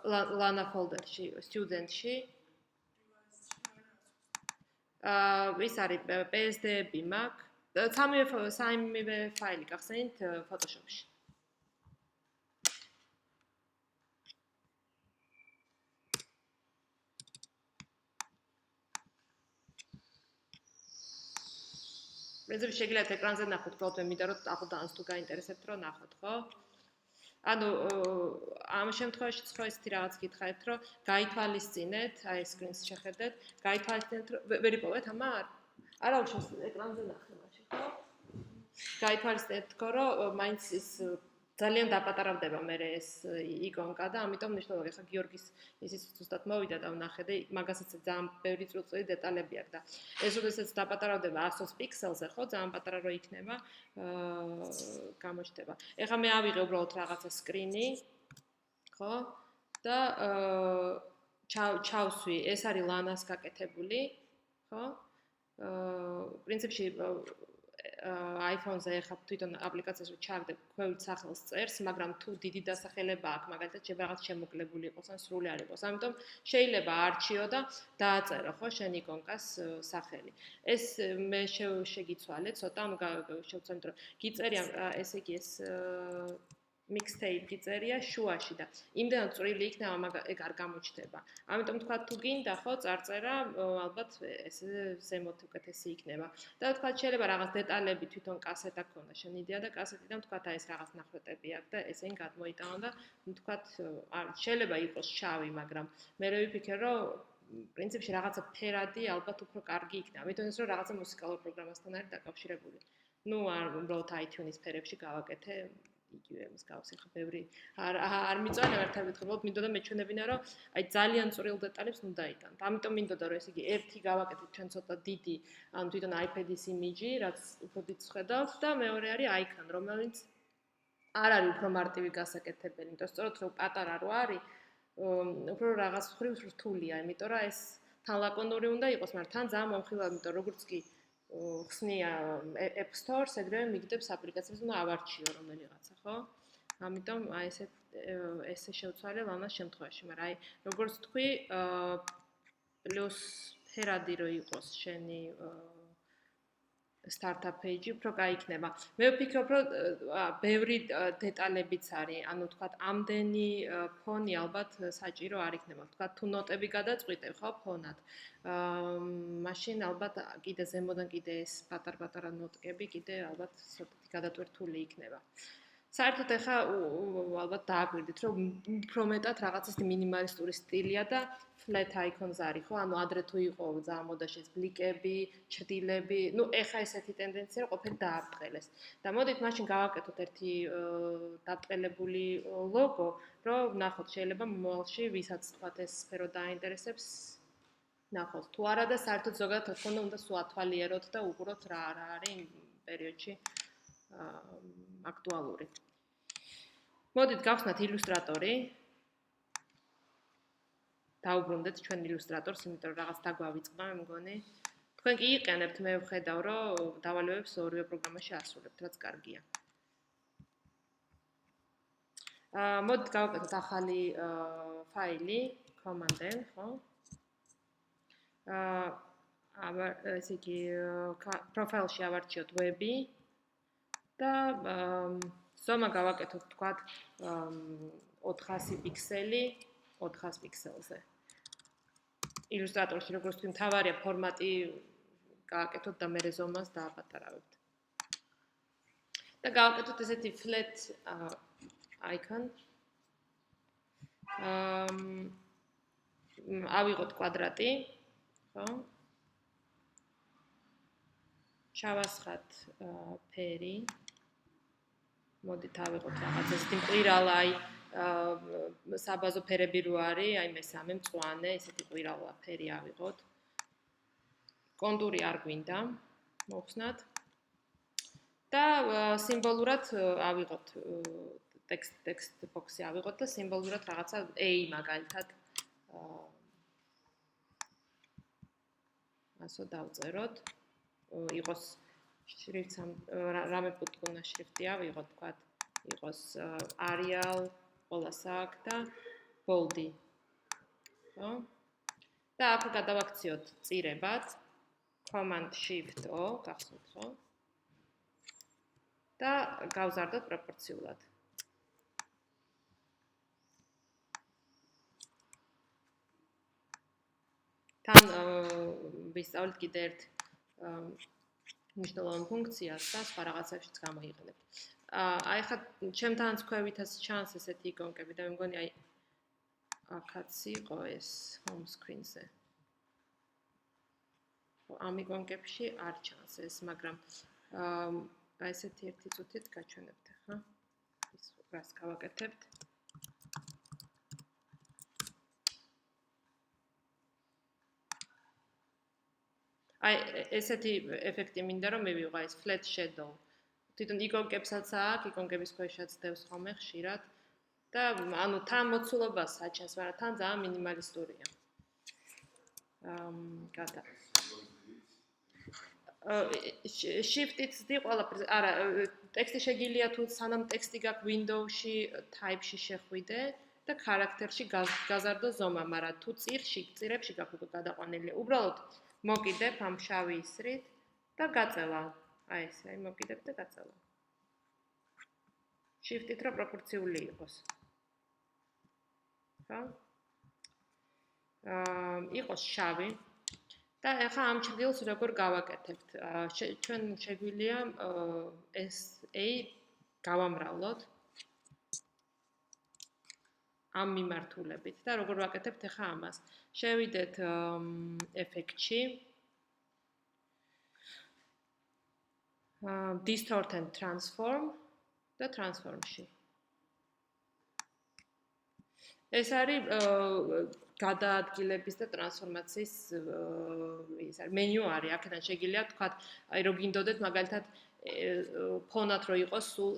Lana folder-ში, student-ში. ის არის PSD-ები მაქვს. სამივე ფაილი გახსენით Photoshop-ში. პრინციპში შეგიძლიათ ეკრანზე ნახოთ, უბრალოდ მინდა რომ ახლა თუ გაინტერესებთ რომ ნახოთ, ხო? ანუ ამ შემთხვევაში ხო ესეთი რაღაც გითხარით, რომ გაითვალისწინეთ, აი სკრინს შეხედეთ, გაითვალისწინეთ, რომ ვერ იპოვეთ ამარ? არა, უშავს ეკრანზე ნახე მაშინ, ხო? გაითვალისწინეთ, რომ მაინც ის ძალიან დაპატარავდება მე ეს იკონკა და ამიტომ ნიშნავენ, ეხლა გიორგის ისიც ზუსტად მოვიდა და ვნახე და მაგასაც ძალიან ბევრი წვრილი დეტალები აქვს და ეს როდესაც დაპატარავდება 100 პიქსელზე, ხო, ძალიან პატარა რო იქნება, გამოჩნდება. ეხლა მე ავიღე უბრალოდ რაღაცა სკრინი, ხო? და ჩავსვი, ეს არის ლანას გაკეთებული, ხო? პრინციპში iPhone-ზე ეხლა თვითონ აპლიკაციას ჩავდებ, ქვევით სახელს წერს, მაგრამ თუ დიდი დასახელება აქვს, მაგალითად შეიძლება რაღაც შემოკლებული იყოს ან სრული არ იყოს. ამიტომ შეიძლება არჩიო და დააწერო, ხო, შენ იკონკას სახელი. ეს მე შეგიცვალე ცოტა, ანუ შევცვალეთ, რომ გიწერია, ესე იგი ეს mixtape გიწერია შუაში და იმდენად წვრილი იქნება, მაგრამ ეგ არ გამოჩნდება. ამიტომ თქვა თუ გინდა ხო წარწერა, ალბათ ეს ზემოთ უკეთესი იქნება. და თქვა შეიძლება რაღაც დეტალები თვითონ კასეტა ქონდა შენ იდეა და კასეტიდან თქვა ეს რაღაც ნახვეტები აქვს და ესენი გადმოიტანო და თქვა შეიძლება იყოს შავი, მაგრამ მე ვიფიქრე რომ პრინციპში რაღაცა ფერადი ალბათ უფრო კარგი იქნება. ამიტომ ის რომ რაღაცა მუსიკალურ პროგრამასთან არის დაკავშირებული. ნუ არ უბრალოდ iTunes ფერებში გავაკეთე იგივე მსგავსი ხა ბევრი არ მიწვანე ერთად ვთქვათ, მინდოდა მეჩვენებინა რომ აი ძალიან წვრილ დეტალებს ნუ დაიტანთ. ამიტომ მინდოდა რომ ესე იგი ერთი გავაკეთეთ ჩვენ ცოტა დიდი, ანუ თვითონ iPad-ის იმიჯი, რაც უფრო დიდ ხედავთ და მეორე არის icon, რომელიც არ არის უფრო მარტივი გასაკეთებელი, იმიტომ სწორედ რომ პატარა რო არის, უფრო რაღაც ხრივ რთულია, იმიტომ რომ ეს თან ლაკონური უნდა იყოს, მაგრამ თან ძალიან მომხილავ, იმიტომ როგორც კი ხსნია App Store-ს, ეგრევე მიგდებს აპლიკაციებს, უნდა ავარჩიო რომელიღაცა, ხო? ამიტომ აი ესე შევცვალე ლანას შემთხვევაში, მაგრამ აი როგორც თქვი, პლუს ფერადი რო იყოს შენი startup page-ი უფრო გაიქნება. მე ვფიქრობ, რომ ბევრი დეტალებიც არის, ანუ თქვათ, ამდენი ფონი ალბათ საჭირო არ იქნება. თქვათ, თუ ნოტები გადაწყვიტე, ხო, ფონად. მაშინ ალბათ კიდე ზემოდან კიდე ეს პატარ-პატარა ნოტკები კიდე ალბათ ცოტათი გადატვირთული იქნება. საერთოდ ეხა ალბათ დააგვირდით, რომ უფრო მეტად რაღაც ის მინიმალისტური სტილია და flat icons არის, ხო? ანუ ადრე თუ იყო ძალიან მოდაში ეს ბლიკები, ჩრდილები, ნუ ეხა ესეთი ტენდენცია ყოფილი დააბრყელეს. და მოდით მაშინ გავაკეთოთ ერთი დაბრყელებული ლოგო, რომ ნახოთ შეიძლება მომავალში ვისაც თქვათ ეს სფერო დაინტერესებს, ნახოთ. თუ არა და საერთოდ ზოგადად თქონდა უნდა სულ ათვალიეროთ და უყუროთ რა არის პერიოდში აქტუალური. მოდით გავხსნათ ილუსტრატორი. დაუბრუნდეთ ჩვენ ილუსტრატორს, იმიტომ რომ რაღაც დაგვავიწყდა, მე მგონი. თქვენ კი იყენებთ, მე ვხედავ, რომ დავალევებს ორივე პროგრამაში ასრულებთ, რაც კარგია. მოდით გავაკეთოთ ახალი ფაილი, command-n, ხო? ესე იგი პროფაილში ავარჩიოთ ვები და ზომა გავაკეთოთ, თქვათ, 400 პიქსელი 400 პიქსელზე. ილუსტრატორში როგორც თქვი, მთავარია ფორმატი გააკეთოთ და მე ზომას დააპატარავებთ. და გავაკეთოთ ესეთი flat icon. ავიღოთ კვადრატი, ხო? ჩავასხათ ფერი. მოდით ავიღოთ რაღაც ესეთი მყირალა, აი საბაზო ფერები რო არის, აი მესამე მწვანე, ესეთი მყირალა ფერი ავიღოთ. კონტური არ გვინდა, მოხსნათ. და სიმბოლურად ავიღოთ text box-ი ავიღოთ და სიმბოლურად რაღაცა A მაგალითად ასო დავწეროთ. იყოს შრიფტს რამე პუტკუნა შრიფტი ავიღოთ, თქვათ, იყოს Arial, ყველას აქვს და bold-ი. ხო? და აქ გადავაქციოთ წირებად. Command Shift O, გახსოვთ, ხო? და გავზარდოთ პროპორციულად. თან ვისწავლეთ კიდე ერთ მნიშვნელოვან ფუნქციას და სხვა რაღაცებშიც გამოიყენებთ. აი ხა ჩემთანაც ქვევითაც ჩანს ესეთი იკონკები და მე მგონი აი აქაც იყო ეს home screen-ზე. ამ იკონკებში არ ჩანს ეს, მაგრამ აი ესეთი ერთი წუთით გაჩვენებთ ხა? ის რას გავაკეთებთ? აი ესეთი ეფექტი მინდა რომ მივიღო ეს flat shadow. თვითონ იკონკებსაც აქვს, იკონკების ქვეშაც დევს ხოლმე ხშირად და ანუ თან მოცულობას აჩენს, მაგრამ თან ძალიან მინიმალისტურია. გადა. Shift-იც დი ყველაფერზე. არა, ტექსტი შეგიძლია თუ სანამ ტექსტი გაქვს Windows-ში, Type-ში შეხვიდე და character-ში გაზარდო ზომა, მაგრამ თუ წირებში გაქვს უკვე გადაყვანილი. უბრალოდ მოკიდებ ამ შავი ისრით და გაწევა. აი ესე, აი მოკიდებ და გაწევა. Shift-ით რა პროპორციული იყოს. ხო? იყოს შავი. და ახლა ამ ჭრილს როგორ გავაკეთებთ? ჩვენ შეგვიძლია ეს A გავამრავლოთ ამ მიმართულებით და როგორ ვაკეთებთ ახლა ამას? შევიდეთ ეფექტში. Distort and transform და transform-ში. ეს არის გადაადგილების და ტრანსფორმაციის ის არის მენიუ არის. აქედან შეგიძლიათ თქვათ, აი რო გინდოდეთ მაგალითად ფონად რო იყოს სულ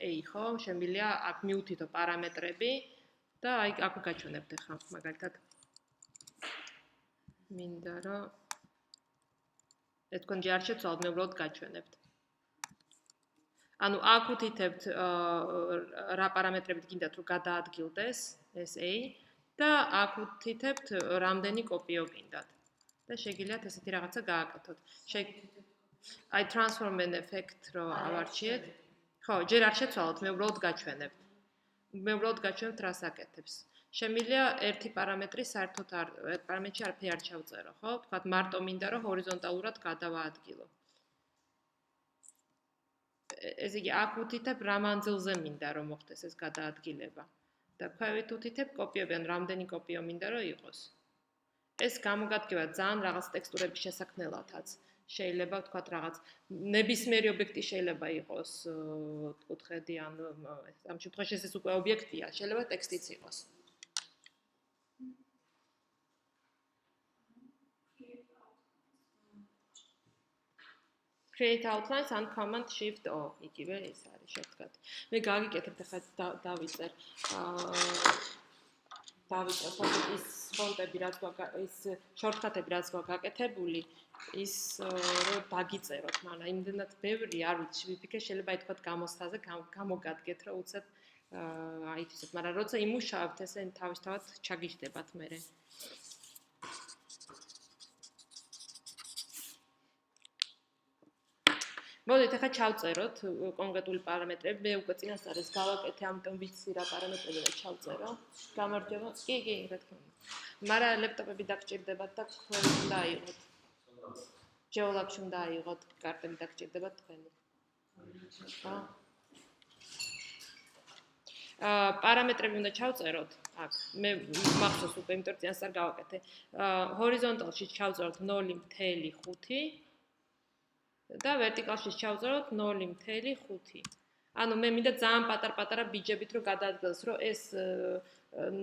A ხო? შემიძლია აქ მიუთითო პარამეტრები და აი აქ გაჩვენებთ ახლა მაგალითად მინდა რომ ეს თქვენ ჯერ არ შეცვალოთ, მე უბრალოდ გაჩვენებთ. ანუ აქ უთითებთ რა პარამეტრებით გინდათ რომ გადაადგილდეს ეს A და აქ უთითებთ რამდენი კოპიო გინდათ. და შეგიძლიათ ესეთი რაღაცა გააკეთოთ. აი transform and effect რო ავარჩიეთ. ხო, ჯერ არ შეცვალოთ, მე უბრალოდ გაჩვენებთ. მე უბრალოდ გაჩვენებთ რას აკეთებს. შემიძლია ერთი პარამეტრი საერთოდ პარამეტრში არაფერი არ ჩავწერო, ხო? თქვათ მარტო მინდა რომ ჰორიზონტალურად გადავაადგილო. ესე იგი აქ უთითებ რა მანძილზე მინდა რომ მოხდეს ეს გადაადგილება. და ქვევით უთითებ კოპიები, ან რამდენი კოპიო მინდა რომ იყოს. ეს გამოგადგება ძალიან რაღაც ტექსტურების შესაქმნელადაც. შეიძლება ვთქვათ რაღაც ნებისმიერი ობიექტი შეიძლება იყოს კუთხედი, ან ამ შემთხვევაში ეს უკვე ობიექტია, შეიძლება ტექსტიც იყოს. Create outlines and Command Shift O. იგივე ეს არის შევთქვათ. მე გავიკეთებ ახლა დავიწერ. დავიწერ ის ფონტები რაც ის შორტკატები რაც გაკეთებული ის რომ დაგიწეროთ, მაგრამ იმდენად ბევრი არ ვიცი, ვიფიქრე შეიძლება ითქვათ გამოსთაზე გამოგადგეთ რომ უცებ აითვისოთ, მაგრამ როცა იმუშავებთ ესე თავისთავად ჩაგიждდებათ მერე. მოდით ახლა ჩავწეროთ კონკრეტული პარამეტრები. მე უკვე წინასწარ ეს გავაკეთე, ამიტომ ვიცი რა პარამეტრები და ჩავწერო. გამარჯობა. კი, რა თქმა უნდა. მაგრამ ლეპტოპები დაგჭირდებათ და თქვენი უნდა აიღოთ. ჯეოლაბში უნდა აიღოთ, კარტები დაგჭირდებათ თქვენი. ხო? პარამეტრები უნდა ჩავწეროთ. აქ მე მახსოვს უკვე, იმიტომ რომ წინასწარ გავაკეთე. ჰორიზონტალში ჩავწეროთ 0.5 და ვერტიკალში ჩავწეროთ 0.5. ანუ მე მინდა ძალიან პატარ-პატარა ბიჯებით რომ გადაადგილოს, რომ ეს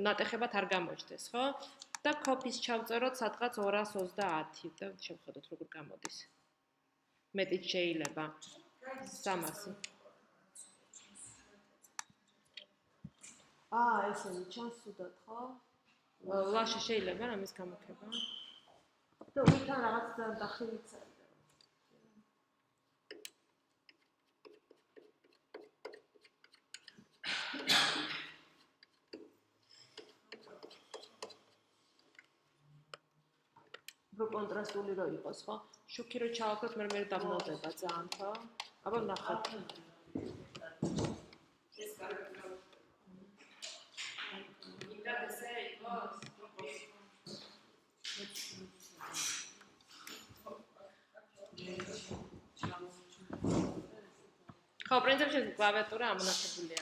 ნატეხებად არ გამოჩნდეს, ხო? და copy-ს ჩავწეროთ სადღაც 220 და შევხედოთ როგორ გამოდის. მეტიც შეიძლება 300. ესენი ჩანს სუდად, ხო? ლაში შეიძლება ამის გამოქება. და უთან რაღაც დახილიც არის. კონტრასტული რო იყოს, ხო? შუქი რო ჩავაქროთ, მე დაბნელდება ძალიან, ხო? აბა ნახოთ. ეს კარგია. მინდა ესე იყოს. ხო, პრინციპში კლავიატურა ამონახებულია.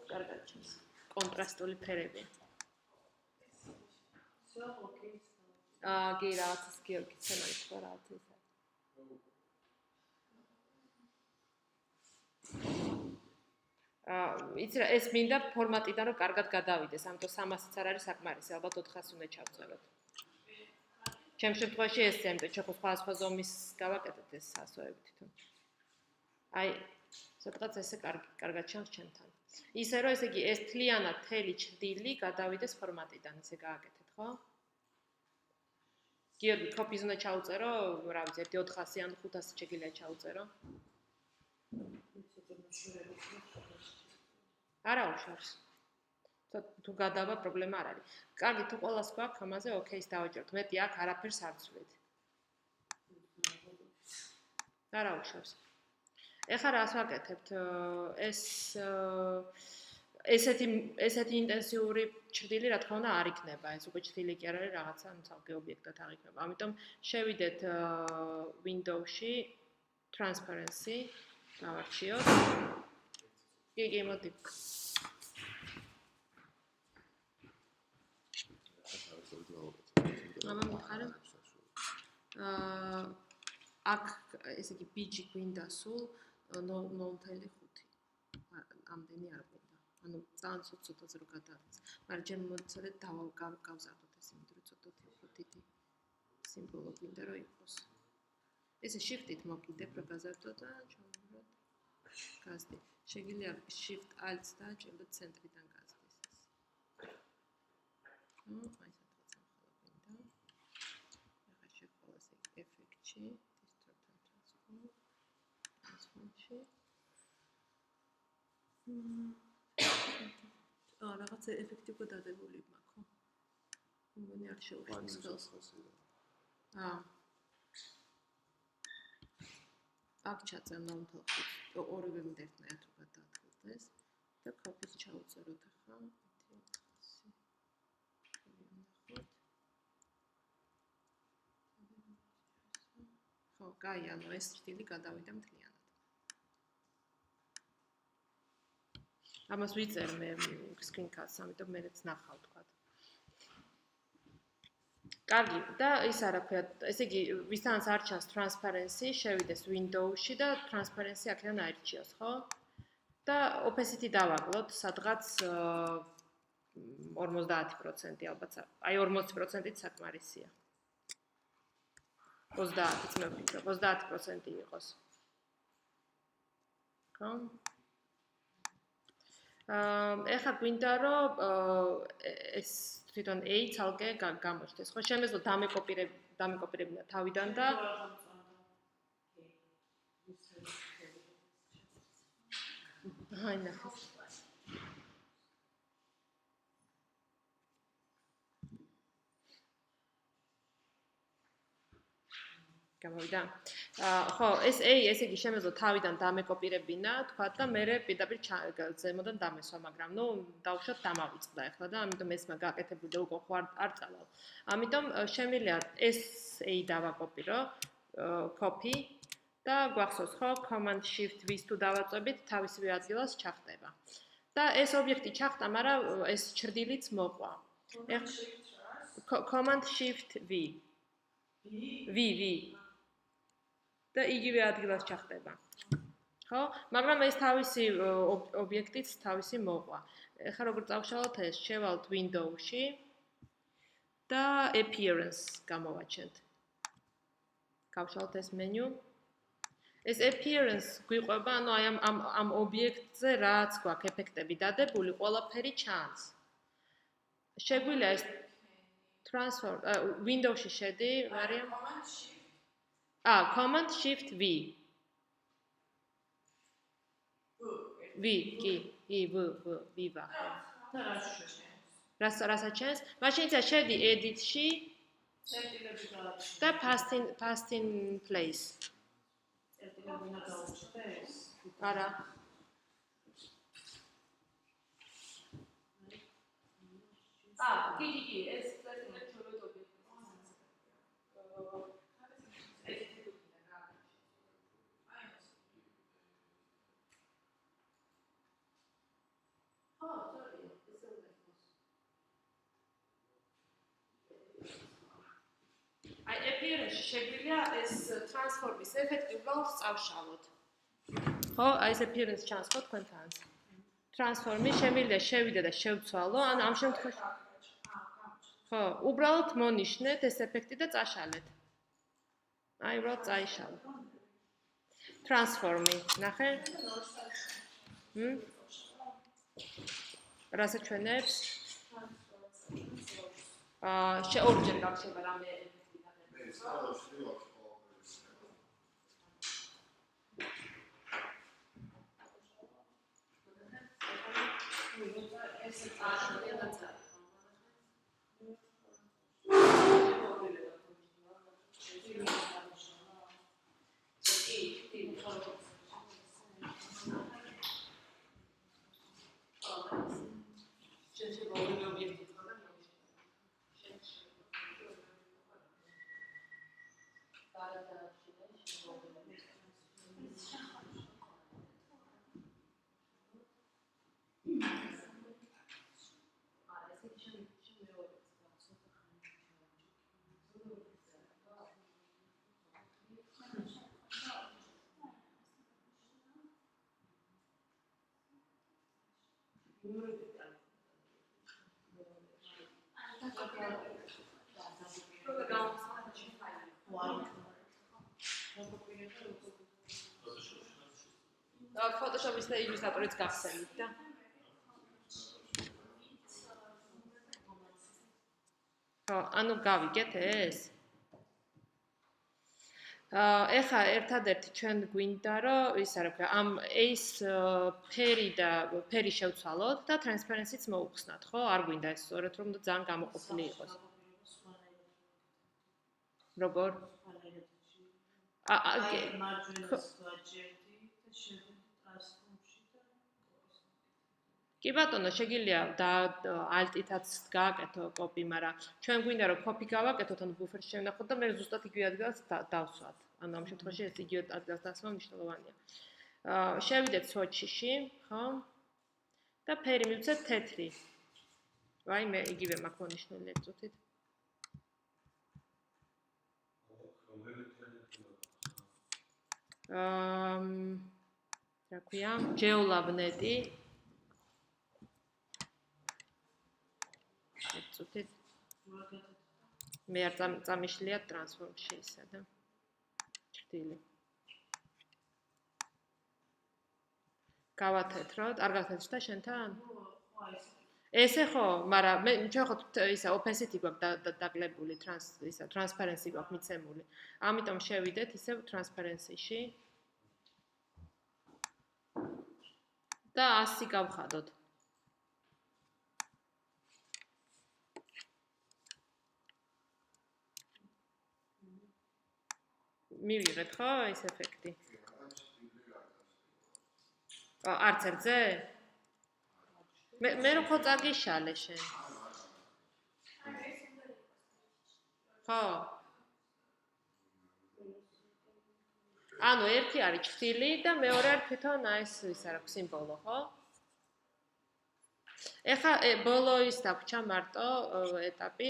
კარგად ჩანს. კონტრასტული ფერები. კი, რაღაც გიორგი სცენარი თქვა რაღაც ისე. იცი რა, ეს მინდა ფორმატიდან რომ კარგად გადავიდეს, ამიტომ 300-იც არ არის საკმარისი, ალბათ 400 უნდა ჩავწეროთ. ჩემ შემთხვევაში ეს ამიტომ ჩვენ სხვა ზომის გავაკეთეთ ეს ასოები თვითონ. აი, სადღაც ესე კარგად ჩანს ჩემთან. ისე რომ ესე იგი ეს თლიანად თელი ჭრილი გადავიდეს ფორმატიდან, ესე გააკეთეთ, ხო? გიორგი, კოპიზ უნდა ჩაუწერო, რა ვიცი, 400 ან 500 შეგიძლია ჩაუწერო. არა უშავს. თუ გადავა პრობლემა არ არის. კარგი, თუ ყველას გვაქვს ამაზე, ოკეის დავაჭერთ. მეტი აქ არაფერს არ ვცვლით. არა უშავს. ეხლა რას ვაკეთებთ? ესეთი ინტენსიური ჭრილი, რა თქმა უნდა, არ იქნება. ეს უკვე ჭრილი კი არ არის, რაღაცა ცალკე ობიექტად აღიქმება. ამიტომ შევიდეთ Windows-ში Transparency დავარჩიოთ. კი, მოდი. აბა მიხარე. აქ ესე იგი ბიჯი გვინდა სულ 0.5. ამდენი არ გვინდა. ანუ ძალიან ცოტა-ცოტაზე რო გადააწყდეს. მაგრამ ჯერ მოცადეთ გავზარდოთ ეს, იმიტომ რომ ცოტათი უფრო დიდი სიმბოლო გვინდა რომ იყოს. ესე shift-ით მოკიდებ რო გაზარდო და ჩავუბრალ. გაზდი. შეგიძლია shift alt და ჭირდა ცენტრიდან გაზდის ეს. აი სადღაც ამხელა გვინდა. ახლა შეგვალოს effect-ში, distort and transform-ში. რაღაც ეფექტი უკვე დადებული მაქვს, ხო? მგონი არ შეუშვებს ხელს. აქ ჩაწერ 0.5 ორივე მდევნად რო გადაადგილდეს და კოპის ჩაუწეროთ ახლა. ხო, კაი, ანუ ეს ჭრილი გადავიდა მთლიანად. ამას ვიწერ მე screen caps, ამიტომ მეც ნახავ თქვა. კარგი, და ის არა ქვია, ესე იგი, ვისთანაც არ ჩანს transparency, შევიდეს Windows-ში და transparency აქედან აირჩიოს, ხო? და opacity დავაგლოთ, სადღაც 50% ალბათ, აი 40%-ით საკმარისია. 30-იც მე ვფიქრობ, 30% იყოს. ხო? ეხლა გვინდა რომ ეს თვითონ A ცალკე გამოჩნდეს. ხო, შემეძლო დამეკოპირებინა თავიდან და აი ნახე. გამოვიდა. ხო, ეს A ესე იგი შემეძლო თავიდან დამეკოპირებინა, თქვა და მე პირდაპირ ზემოდან დამესვა, მაგრამ ნუ დავუშვათ დამავიწყდა ახლა და ამიტომ ეს მაგაკეთებული და უკვე ხო არ წავალ. ამიტომ შემიძლია ეს A დავაკოპირო, copy და გვახსოვს ხო, command shift V-ს თუ დავაწვევით, თავისივე ადგილას ჩახტება. და ეს ობიექტი ჩახტა, მაგრამ ეს ჭრდილიც მოყვა. command shift V. V. და იგივე ადგილას ჩახტება. ხო? მაგრამ ეს თავისი ობიექტიც თავისი მოყვა. ეხლა როგორ წავშალოთ ეს? შევალთ Windows-ში და appearance გამოვაჩენთ. გავშალოთ ეს მენიუ. ეს appearance გვიყვება, ანუ აი ამ ობიექტზე რაც გვაქვს ეფექტები დადებული, ყველაფერი ჩანს. შეგვიძლია ეს transform Windows-ში შედი, მარიამ? command shift V. V, კი, V. რასაც მაშინ ისა შედი edit-ში და past in place. არა. კი, ეს წერტილები ჩვენებობი. აი appearance შეგვიძლია ეს transform-ის ეფექტი უბრალოდ წავშალოთ. ხო, აი ეს appearance chance ხო თქვენთან. Transform-ი შემიძლია შევიდე და შევცვალო, ან ამ შემთხვევაში ხო, უბრალოდ მონიშნეთ ეს ეფექტი და წაშალეთ. აი უბრალოდ წაიშალო. Transform-ი, ნახე? რასაც ჩვენებს? ორჯერ გავხსება რამე Photoshop-ის და ილუსტრატორიც გახსენით და ხო, ანუ გავიგეთ ეს? ეხა ერთადერთი ჩვენ გვინდა რომ ის არა ვქნა, ამ ეს ფერი შევცვალოთ და transparency-ც მოუხსნათ, ხო? არ გვინდა ეს სწორედ რომ ძალიან გამოყოფილი იყოს. როგორ? კი ბატონო, შეგიძლია და alt-ითაც გააკეთო copy, მაგრამ ჩვენ გვინდა რომ copy გავაკეთოთ, ანუ buffer-ში შევნახოთ და მე ზუსტად იგივე ადგილას დავსვათ. ანუ ამ შემთხვევაში ეს იგივე ადგილას დასვა მნიშვნელოვანია. შევიდეთ swatch-ში, ხო? და ფერი მივცეთ თეთრი. ვაი, მე იგივე მაქვს მონიშნული ეწუთით. რა ქვია? geolab.net-ი ეწუთით. მე არ წამიშლია transform-ში ისა და ჭრილი. გავათეთროთ, არ გავათეთრ და შენთან? ესე ხო, მაგრამ მე ჩვენ ხო ისა opacity გვაქვს დაგლებული transparency გვაქვს მიცემული. ამიტომ შევიდეთ ისევ transparency-ში. და 100 გავხადოთ. მივიღეთ ხო ეს ეფექტი? არც ერთზე? მე რო ხო წაგიშალე შენ. ხო. ანუ ერთი არის ჭრილი და მეორე არის თვითონ ეს არ აქვს სიმბოლო, ხო? ეხა ბოლო ის დაგვრჩა მარტო ეტაპი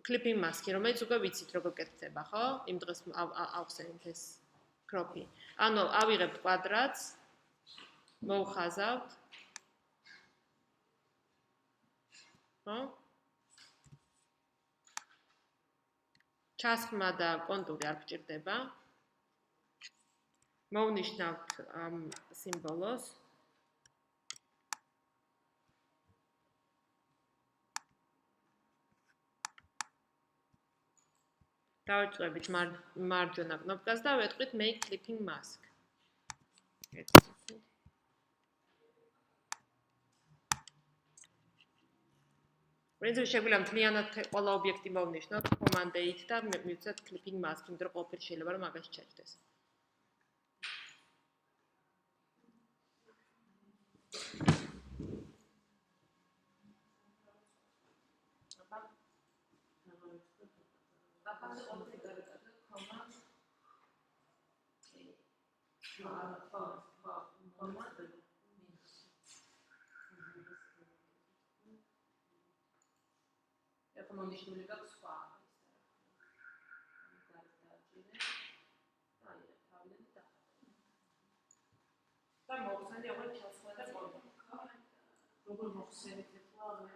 clipping mask-ი, რომელიც უკვე ვიცით როგორ კეთდება, ხო? იმ დღეს ავხსენეთ ეს crop-ი. ანუ ავიღებთ კვადრატს, მოვხაზავთ. ხო? ჩასხმა და კონტური არ გჭირდება. მოვნიშნავთ ამ სიმბოლოს. დავიწყებით მარჯვენა კნოპკას და ვეთქვით make clipping mask. პრინციპი შეგვიძლია მთლიანად ყველა ობიექტი მოვნიშნოთ command-ით და მივცეთ clipping mask, იმიტომ რომ ყველაფერი შეიძლება რომ მაგაში ჩაჯდეს. Command-ში გაქვს სხვა. და მოხსენე როგორ ჩასვლა და მოდი. როგორ მოხსენეთ ახლა მე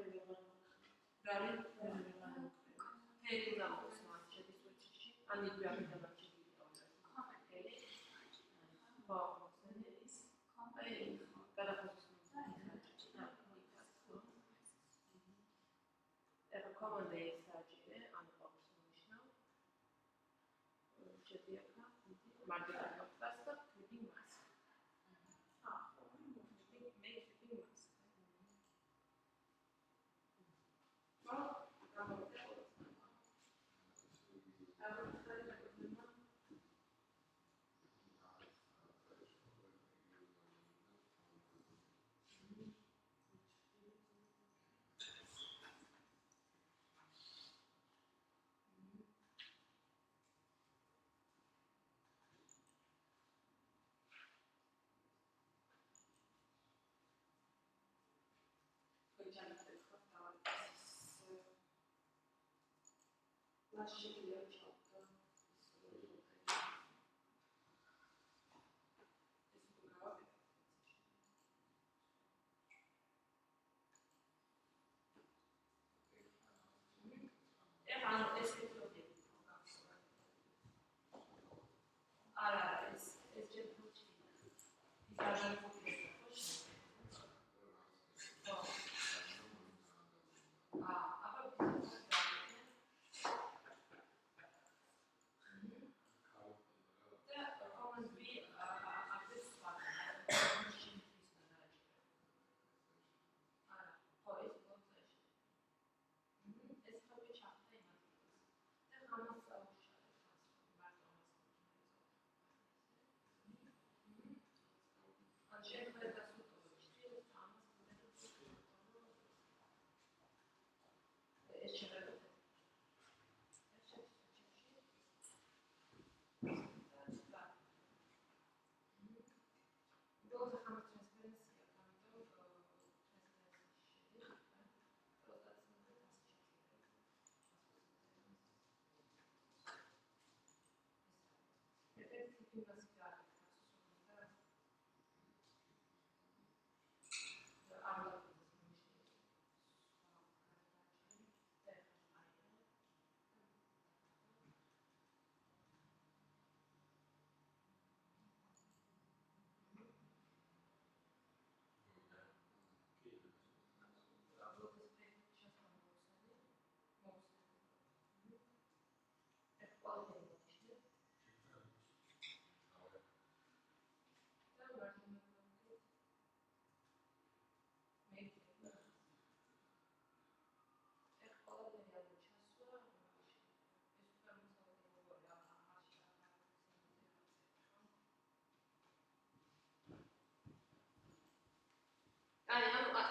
რა ფერი გამოხსნა შედის უჩში. ან იქვე აღიდება შეიძლება. ხო, მოხსენე ის. აი, გადახოს. Command-ი საჭირო, ანუ ყავს ნიშნავ. შედიახა, მარკეტინგ პოსტს და clipping mask. clipping mask.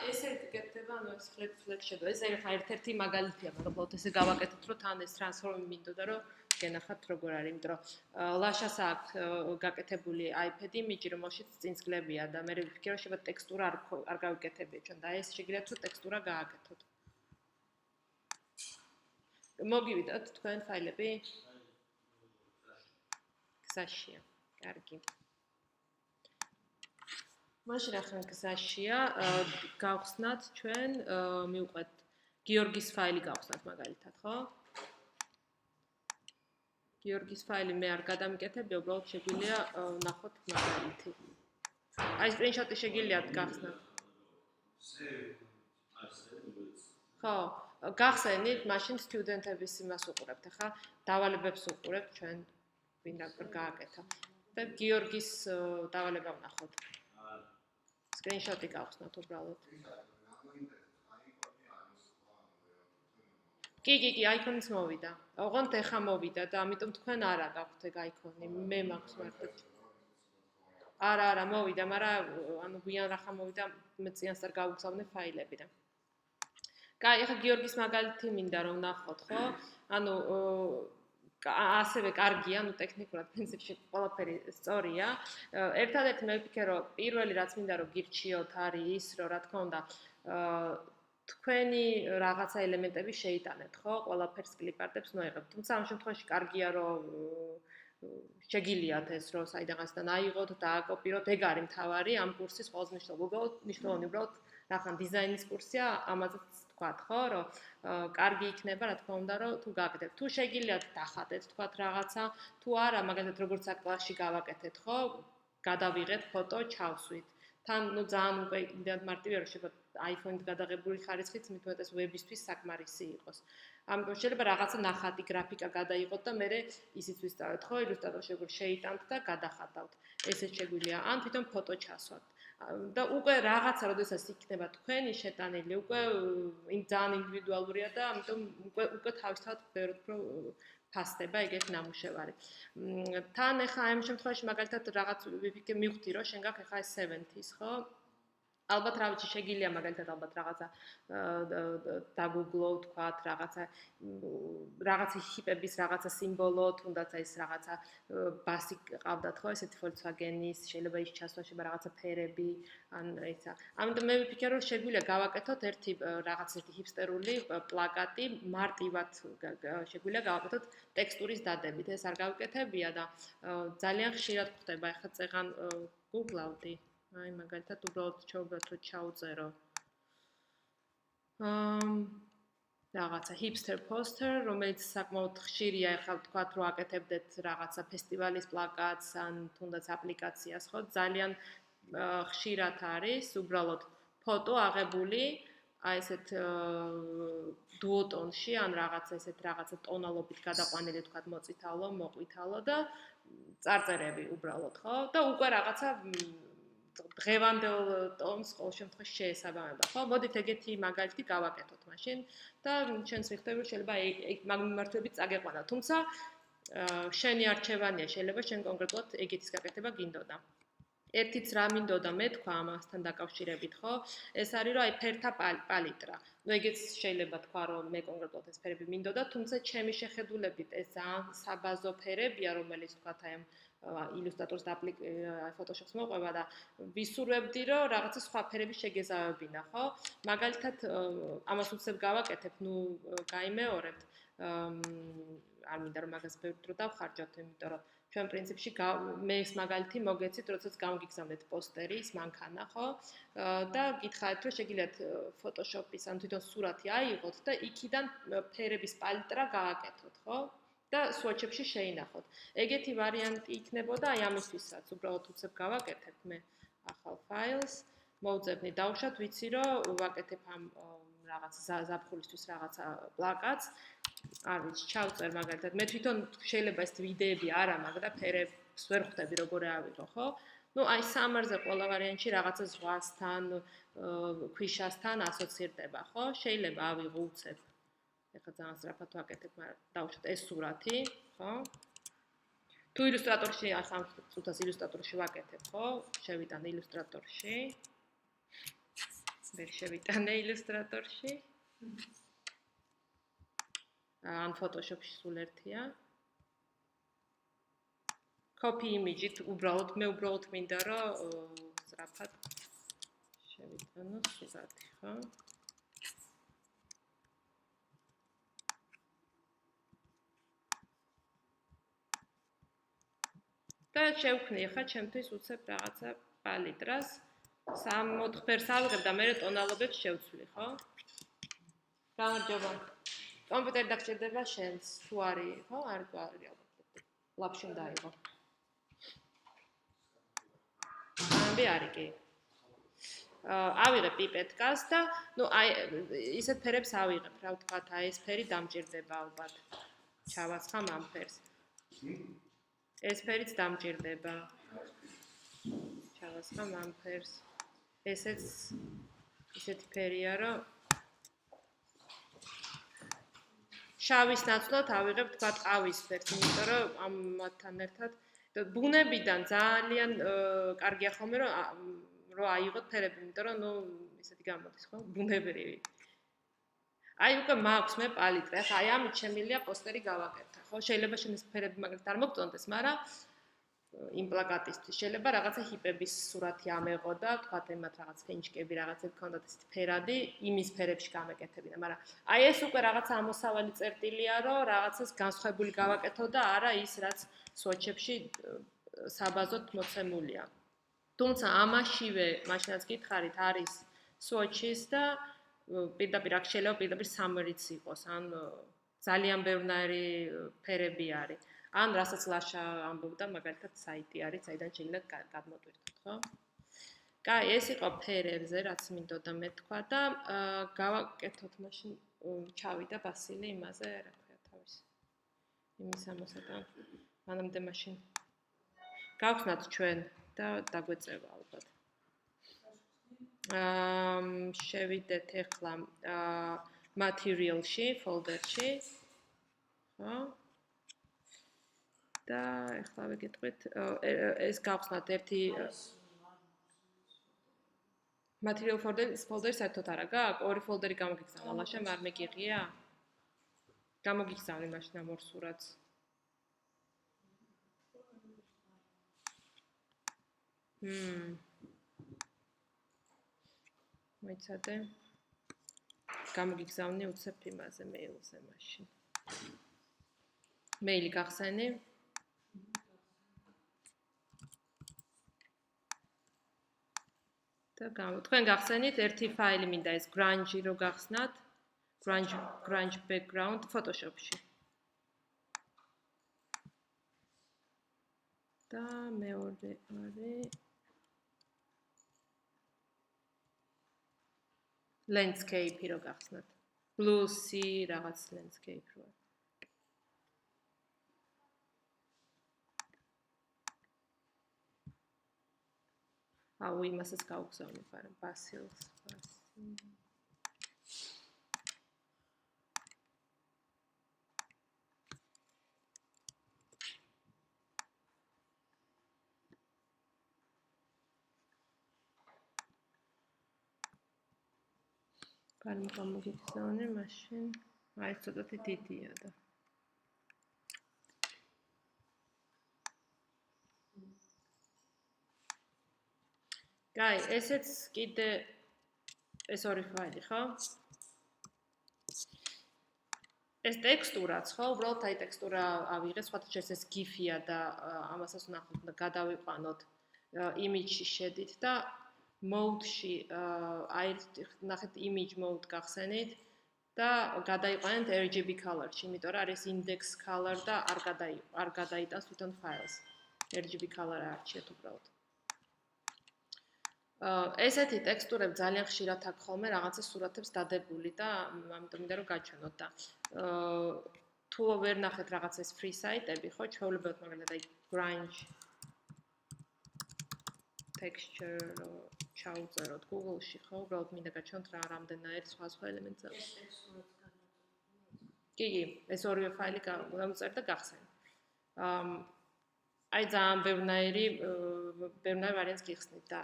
ესე გეკეთება, ანუ ეს flex shadow. ეს ერთ-ერთი მაგალითია, მაგრამ უბრალოდ ესე გავაკეთეთ, რომ თან ეს transform-ი მინდოდა, რომ გენახათ როგორ არის, იმიტომ რომ ლაშას აქვს გაკეთებული iPad image, რომელშიც წინსგლებია და მე ვფიქრე, რომ შეიძლება ტექსტურა არ გავიკეთებია ჩვენ და ეს შეგიძლიათ თუ ტექსტურა გააკეთოთ. მოგივიდათ თქვენ ფაილები? გზაშია. კარგი. მაშინ ახლა გზაშია, გავხსნათ ჩვენ, მივყვეთ გიორგის ფაილი გავხსნათ მაგალითად, ხო? გიორგის ფაილი მე არ გადამიკეთებია, უბრალოდ შეგვიძლია ნახოთ მაგალითი. აი სკრინშოტი შეგიძლიათ გახსნათ. ხო, გახსენით, მაშინ სტუდენტების იმას უყურებთ, ახლა დავალებებს უყურებთ ჩვენ ვინ რა გააკეთა. და გიორგის დავალება ვნახოთ. სკრინშოტი გავხსნათ უბრალოდ. კი, აიკონიც მოვიდა. ოღონდ ეხა მოვიდა და ამიტომ თქვენ არა გაქვთ ეგ აიკონი. მე მაქვს მარტო. არა, მოვიდა, მაგრამ ანუ გვიან რახა მოვიდა, მე წინასწარ არ გავუგზავნე ფაილებიდან. კაი, ეხა გიორგის მაგალითი მინდა რომ ნახოთ, ხო? ანუ ასევე კარგია, ანუ ტექნიკურად პრინციპში ყველაფერი სწორია. ერთადერთი მე ვფიქრე, რომ პირველი რაც მინდა რომ გირჩიოთ არის ის, რომ რა თქმა უნდა, თქვენი რაღაცა ელემენტები შეიტანეთ, ხო? ყველაფერს კლიპარტებს ნოიღებთ. თუმცა ამ შემთხვევაში კარგია, რომ შეგილიათ ეს, რომ საიდანღაციდან აიღოთ და აკოპიროთ, ეგ არის მთავარი ამ კურსის ყველაზე მნიშვნელოვანი უბრალოდ რახან დიზაინის კურსია, ამაზეც თქვათ, ხო, რომ კარგი იქნება, რა თქმა უნდა, რომ თუ გააკეთებთ. თუ შეგიძლიათ დახატეთ, თქვათ რაღაცა, თუ არა, მაგალითად როგორც აკლასში გავაკეთეთ, ხო? გადავიღეთ ფოტო, ჩავსვით. თან ნუ ძალიან უკვე იმდენად მარტივია, რომ შეიძლება iPhone-ით გადაღებული ხარისხიც მით უმეტეს ვებისთვის საკმარისი იყოს. ამიტომ შეიძლება რაღაცა ნახატი გრაფიკა გადაიღოთ და მე ისიც ვისწავლეთ, ხო, ილუსტრატორში როგორ შეიტანთ და გადახატავთ. ესეც შეგვიძლია. ან თვითონ ფოტო ჩასვათ. და უკვე რაღაცა, როდესაც იქნება თქვენი შეტანილი, უკვე ძალიან ინდივიდუალურია და ამიტომ უკვე თავისთავად ბევრად უფრო ფასდება ეგეთი ნამუშევარი. თან ეხა ამ შემთხვევაში მაგალითად რაღაც მივხვდი, რომ შენ გაქვს ეხა ეს 70-ის, ხო? ალბათ რა ვიცი, შეგიძლია მაგალითად ალბათ რაღაცა დაგუგლო, თქვათ, რაღაცა ჰიპების რაღაცა სიმბოლო, თუნდაც ეს რაღაცა ბასი ყავდათ, ხო, ესეთი Volkswagen-ის, შეიძლება ის ჩასვა, შეიძლება რაღაცა ფერები, ან ისა. ამიტომ მე ვფიქრე, რომ შეგვიძლია გავაკეთოთ ერთი ჰიპსტერული პლაკატი, მარტივად შეგვიძლია გავაკეთოთ ტექსტურის დადებით. ეს არ გავკეთებია და ძალიან ხშირად ხდება, ეხლა წეღან გუგლავდი. აი მაგალითად უბრალოდ ჩავუბრალთ რომ ჩაუწერო რაღაცა hipster poster, რომელიც საკმაოდ ხშირია, ეხლა ვთქვათ რომ აკეთებდეთ რაღაცა ფესტივალის პლაკატს ან თუნდაც აპლიკაციას, ხო? ძალიან ხშირად არის უბრალოდ ფოტო აღებული აი ესეთ დუოტონში ან რაღაცა ტონალობით გადაყვანილი, ვთქვათ, მოწითალო, მოყვითალო და წარწერები უბრალოდ, ხო? და უკვე რაღაცა დღევანდელ ტონს ყოველ შემთხვევაში შეესაბამება, ხო? მოდით ეგეთი მაგალითი გავაკეთოთ მაშინ და შენს მიხდები რომ შეიძლება მაგ მიმართულებით წაგეყვანა. თუმცა შენი არჩევანია, შეიძლება შენ კონკრეტულად ეგეთის გაკეთება გინდოდა. ერთიც რა მინდოდა მე თქვა ამასთან დაკავშირებით, ხო? ეს არის რომ აი ფერთა პალიტრა. ნუ ეგეც შეიძლება თქვა რომ მე კონკრეტულად ეს ფერები მინდოდა, თუმცა ჩემი შეხედულებით ეს ძალიან საბაზო ფერებია, რომელიც თქვა აი ამ ილუსტრატორს და Photoshop-ს მოყვება და ვისურვებდი რომ რაღაცა სხვა ფერები შეგეზავებინა, ხო? მაგალითად ამას უცებ გავაკეთებ, ნუ გაიმეორებთ. არ მინდა რომ მაგას ბევრ დრო დავხარჯოთ, იმიტომ რომ ჩვენ პრინციპში მე ეს მაგალითი მოგეცით, როდესაც გამოგიგზავნეთ პოსტერი, ის მანქანა, ხო? და გითხარით, რომ შეგიძლიათ Photoshop-ის ან თვითონ სურათი აიღოთ და იქიდან ფერების პალიტრა გააკეთოთ, ხო? და swatch-ებში შეინახოთ. ეგეთი ვარიანტი იქნებოდა აი ამისთვისაც, უბრალოდ უცებ გავაკეთებ მე ახალ ფაილს, მოვძებნი დავუშვათ, ვიცი რომ ვაკეთებ ამ რაღაცა ზაფხულისთვის რაღაცა პლაკატს. არ ვიცი, ჩავწერ მაგალითად. მე თვითონ შეიძლება ეს ვიდეები არა მაქვს და ფერებს ვერ ხვდები როგორ ავიღო, ხო? ნუ აი სამარზე ყველა ვარიანტში რაღაცა ზღვასთან, ქვიშასთან ასოცირდება, ხო? შეიძლება ავიღო უცებ. ეხლა ძალიან სწრაფად ვაკეთებ, მაგრამ დავუშვათ ეს სურათი, ხო? თუ ილუსტრატორში, ახლა თუნდაც ილუსტრატორში ვაკეთებ, ხო? შევიტანე ილუსტრატორში. ვერ შევიტანე ილუსტრატორში. ან Photoshop-ში სულ ერთია. Copy image-ით მე უბრალოდ მინდა რომ სწრაფად შევიტანო სურათი, ხო? და შევქმნი ხა ჩემთვის უცებ რაღაცა პალიტრას 3-4 ფერს ავიღებ და მე ტონალობებს შევცვლი, ხო? გამარჯობა. კომპიუტერი დაგჭირდება შენს, თუ არის, ხო? არ არის ალბათ. ლაპში უნდა აიღო. ამბი არის კი. ავიღებ პიპეტკას და ნუ აი ისეთ ფერებს ავიღებ, რა ვთქვათ, აი ეს ფერი დამჭირდება ალბათ. ჩავაცხამ ამ ფერს. ეს ფერიც დამჭირდება. ჩავაცხამ ამ ფერს. ესეც ისეთი ფერია, რომ შავის ნაცვლად ავიღებ თქვა ყავისფერს, იმიტომ რომ ამათთან ერთად ბუნებიდან ძალიან კარგია ხოლმე რომ აიღოთ ფერები, იმიტომ რომ ისეთი გამოდის ხო, ბუნებრივი. აი უკვე მაქვს მე პალიტრა, ხა აი ამით შემილია პოსტერი გავაკეთე, ხო? შეიძლება შენ ეს ფერები მაგალითად არ მოგწონდეს, მაგრამ იმ პლაკატისთვის შეიძლება რაღაცა ჰიპების სურათი ამეღო და თქვა ემათ რაღაც ფენჩკები, რაღაცები ქონდათ ესეთი ფერადი, იმის ფერებში გამეკეთებინა, მაგრამ აი ეს უკვე რაღაცა ამოსავალი წერტილია, რომ რაღაცას განსხვავებული გავაკეთო და არა ის რაც სვოჩებში საბაზოთ მოცემულია. თუმცა ამაშივე, მაშინაც გითხარით, არის სვოჩის და პირდაპირ აქ შეიძლება პირდაპირ სამერიც იყოს, ან ძალიან ბევრნაირი ფერები არის. ან რასაც ლაშა ამბობდა, მაგალითად საიტი არის, საიდან შეიძლება გადმოტვირთოთ, ხო? კაი, ეს იყო ფერებზე, რაც მინდოდა მე თქვა და გავაკეთოთ მაშინ ჩავიდა ბასილი იმაზე, რა ქვია თავის. იმის ამოსატან. მანამდე მაშინ გავხსნათ ჩვენ და დაგვეწევა ალბათ. შევიდეთ ახლა material-ში, folder-ში. ხო? და ახლა ვეკითხეთ, ეს გავხსნათ ერთი material folder საერთოდ არა გაქვს? ორი folder-ი გამოგიგზავნა, ლაშამ არ მეგიღია? გამოგიგზავნე მაშინ ამ ორ სურათს. მოიცადე. გამოგიგზავნე უცებ იმაზე მეილზე მაშინ. მეილი გახსენი? და თქვენ გახსენით ერთი ფაილი მინდა ეს grunge რო გახსნათ grunge background Photoshop-ში. და მეორე არის landscape რო გახსნათ. Blue sea რაღაც landscape რო. აუ იმასაც გავგზავნებ, არა, ბასილს. გამოგიგზავნე მაშინ. აი ცოტათი დიდია და. კაი, ესეც კიდე ეს ორი ფაილი, ხო? ეს ტექსტურაც, ხო? უბრალოდ აი ტექსტურა ავიღე, სხვათა შორის ეს GIF-ია და ამასაც ვნახოთ და გადავიყვანოთ image-ში შედით და mode-ში აი ნახეთ image mode გახსენით და გადაიყვანეთ RGB color-ში, იმიტომ რომ არის index color და არ გადაიტანს თვითონ ფაილს. RGB color არჩიეთ უბრალოდ. ესეთი ტექსტურები ძალიან ხშირად აქვს ხოლმე რაღაცა სურათებს დადებული და ამიტომ მინდა რომ გაჩვენოთ და თუ ვერ ნახეთ რაღაცა ეს free site-ები, ხო, ჩვეულებრივად მაგალითად აი grunge texture ჩაუწეროთ Google-ში, ხო, უბრალოდ მინდა გაჩვენოთ რა რამდენაირი სხვა ელემენტს აქვს. კი, ეს ორივე ფაილი გამოვწერ და გახსენე. აი ძალიან ბევრნაირი ვარიანტს გიხსნით და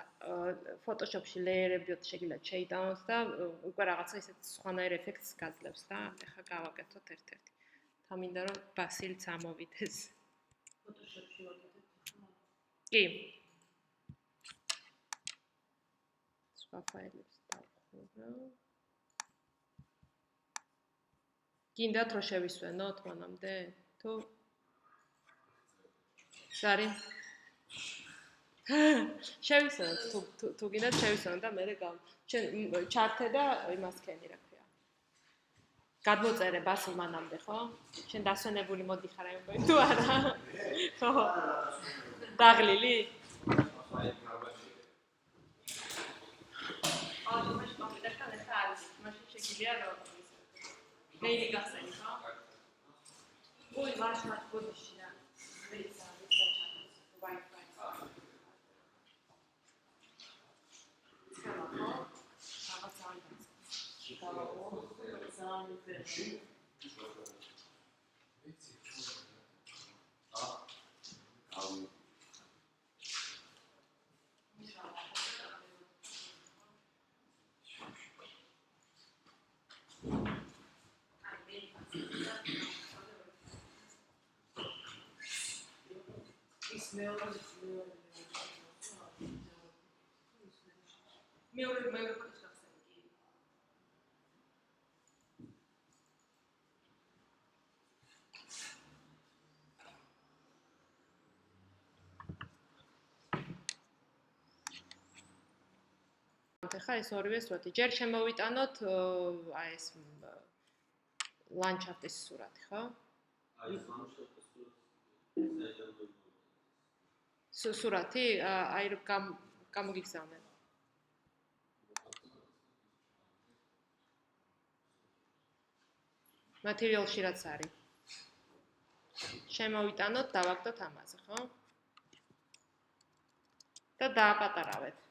Photoshop-ში ლეიერებიოთ შეგიძლიათ შეიტანოთ და უკვე რაღაცა ისეთ სხვანაირ ეფექტს გაძლევს და ეხლა გავაკეთოთ ერთ-ერთი. მინდა რომ ბასილიც ამოვიდეს. Photoshop-ში ვაკეთებ. კი. სხვა ფაილებს დავხურავ. გინდათ რომ შევისვენოთ მანამდე? თუ Sorry. შევისვენოთ თუ გინდათ შევისვენოთ და მე ჩართე და იმას ქენი რა ქვია. გადმოწერე ბასილ მანამდე, ხო? შენ დასვენებული მოდიხარ აი უკვე თუ არა? ხო. დაღლილი? მაშინ შეგიძლია რომ მეილი გახსენი, ხო? ой, важно будущее. ხა ეს ორივე სურათი. ჯერ შემოვიტანოთ აი ეს ლანდშაფტის სურათი, ხო? აი ეს ლანდშაფტის სურათი, აი რომ გამოგიგზავნე. მატერიალში რაც არის. შემოვიტანოთ, დავაგდოთ ამაზე, ხო? და დააპატარავეთ.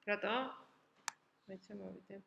რატო? მეც მოვიდე.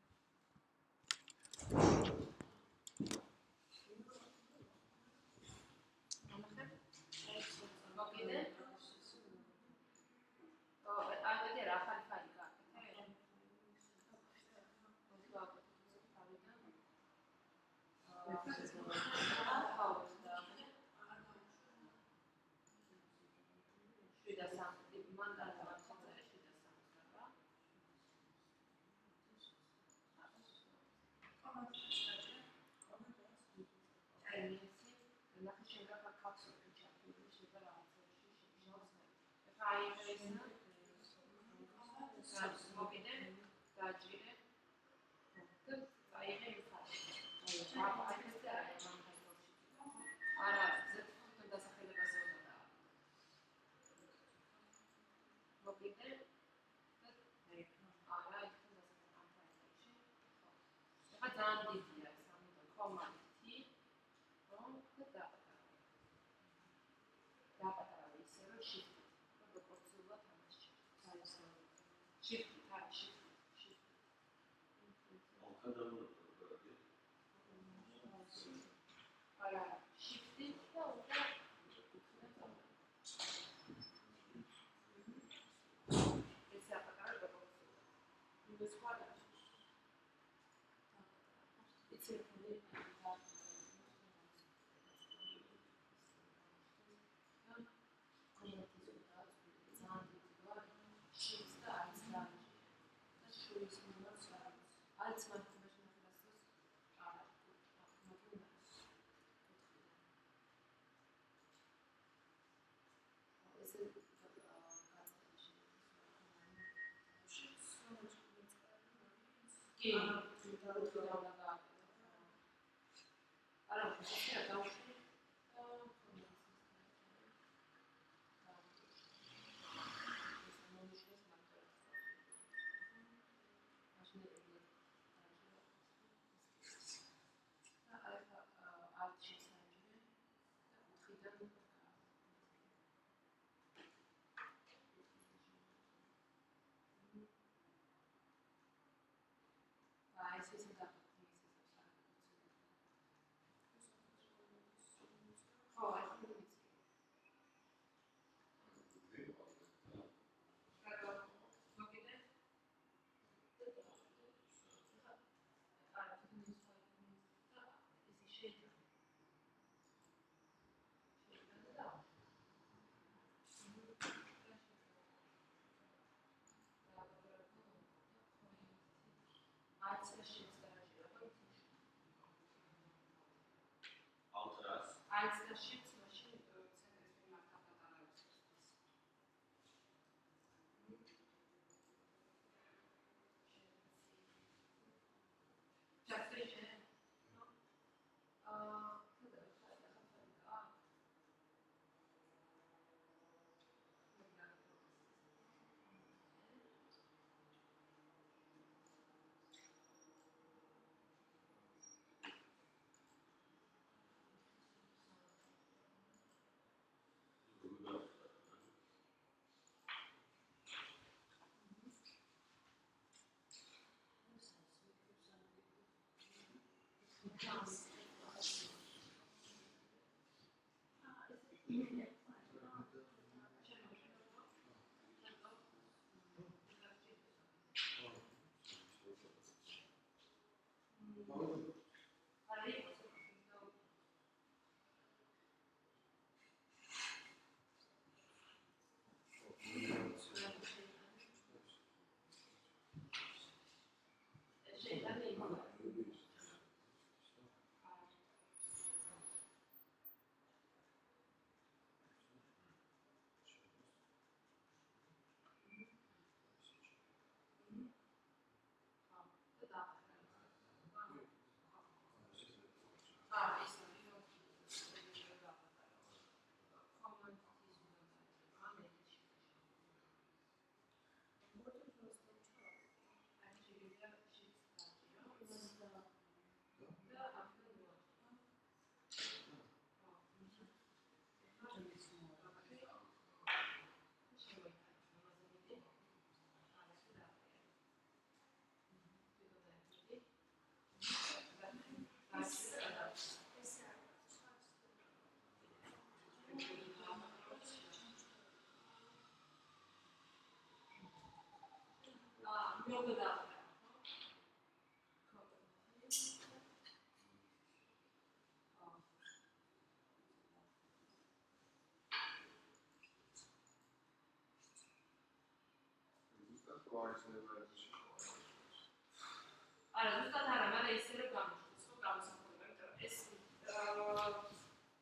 არა, ზუსტად არა, მაგრამ ისე რომ გამოჩნდეს, ხო, გამოსახულება, იმიტომ რომ ეს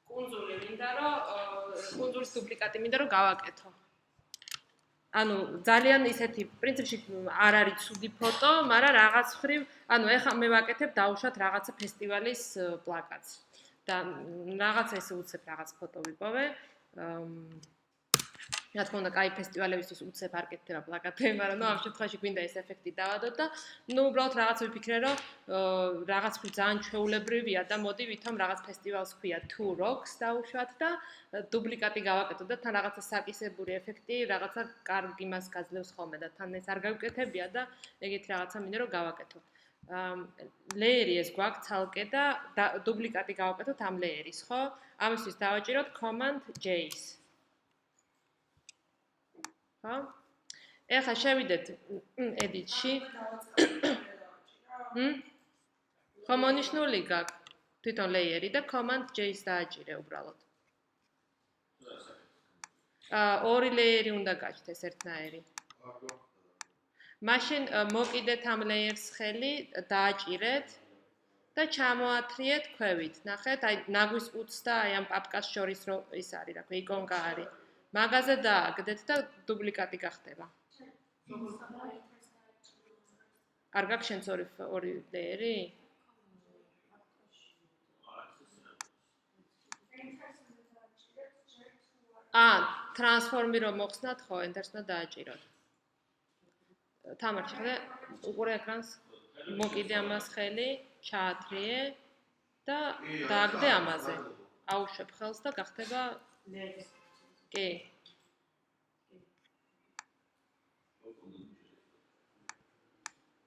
კუნძული მინდა, რომ კუნძულის დუპლიკატი მინდა, რომ გავაკეთო. ანუ ძალიან ისეთი პრინციპში არ არის ცუდი ფოტო, მაგრამ რაღაც ხრივ, ანუ ეხლა მე ვაკეთებ დავუშვათ რაღაცა ფესტივალის პლაკატს. და რაღაცა ესე უცებ რაღაც ფოტო ვიპოვე. რა თქმა უნდა, კაი ფესტივალებისთვის უცებ არ კეთდება პლაკატები, მაგრამ ნუ ამ შემთხვევაში გვინდა ეს ეფექტი დავადოთ და ნუ უბრალოდ რაღაც ვიფიქრე, რომ რაღაც ძალიან ჩვეულებრივია და მოდი ვითომ რაღაც ფესტივალს ქვია Two Rocks დავუშვათ და დუპლიკატი გავაკეთოთ და თან რაღაცა საკისებური ეფექტი, რაღაცა კარგ იმას გაძლევს ხოლმე და თან ეს არ გავიკეთებია და ეგეთი რაღაცა მინდა რომ გავაკეთო. ლეიერი ეს გვაქვს ცალკე და დუპლიკატი გავაკეთოთ ამ ლეიერის, ხო? ამისთვის დავაჭიროთ Command J-ს. ხო? ეხლა შევიდეთ edit-ში. ხო მონიშნული გაქვს თვითონ ლეიერი და Command J-ს დააჭირე უბრალოდ. ორი ლეიერი უნდა გაჩნდეს ერთნაირი. მაშინ მოკიდეთ ამ ლეიერს ხელი, დააჭირეთ და ჩამოათრიეთ ქვევით. ნახეთ, აი ნაგვის ყუთს და აი ამ პაპკას შორის რო ის არის, რა ქვია, იკონკა არის. მაგაზე დააგდეთ და დუპლიკატი გახდება. არ გაქვს შენც ორი ლეიერი? ტრანსფორმი რომ მოხსნათ, ხო, enter-ს უნდა დააჭიროთ. თამარ, შეხედე, უყურე ეკრანს, მოკიდე ამას ხელი, ჩაათრიე და დააგდე ამაზე. აუშვებ ხელს და გახდება კი.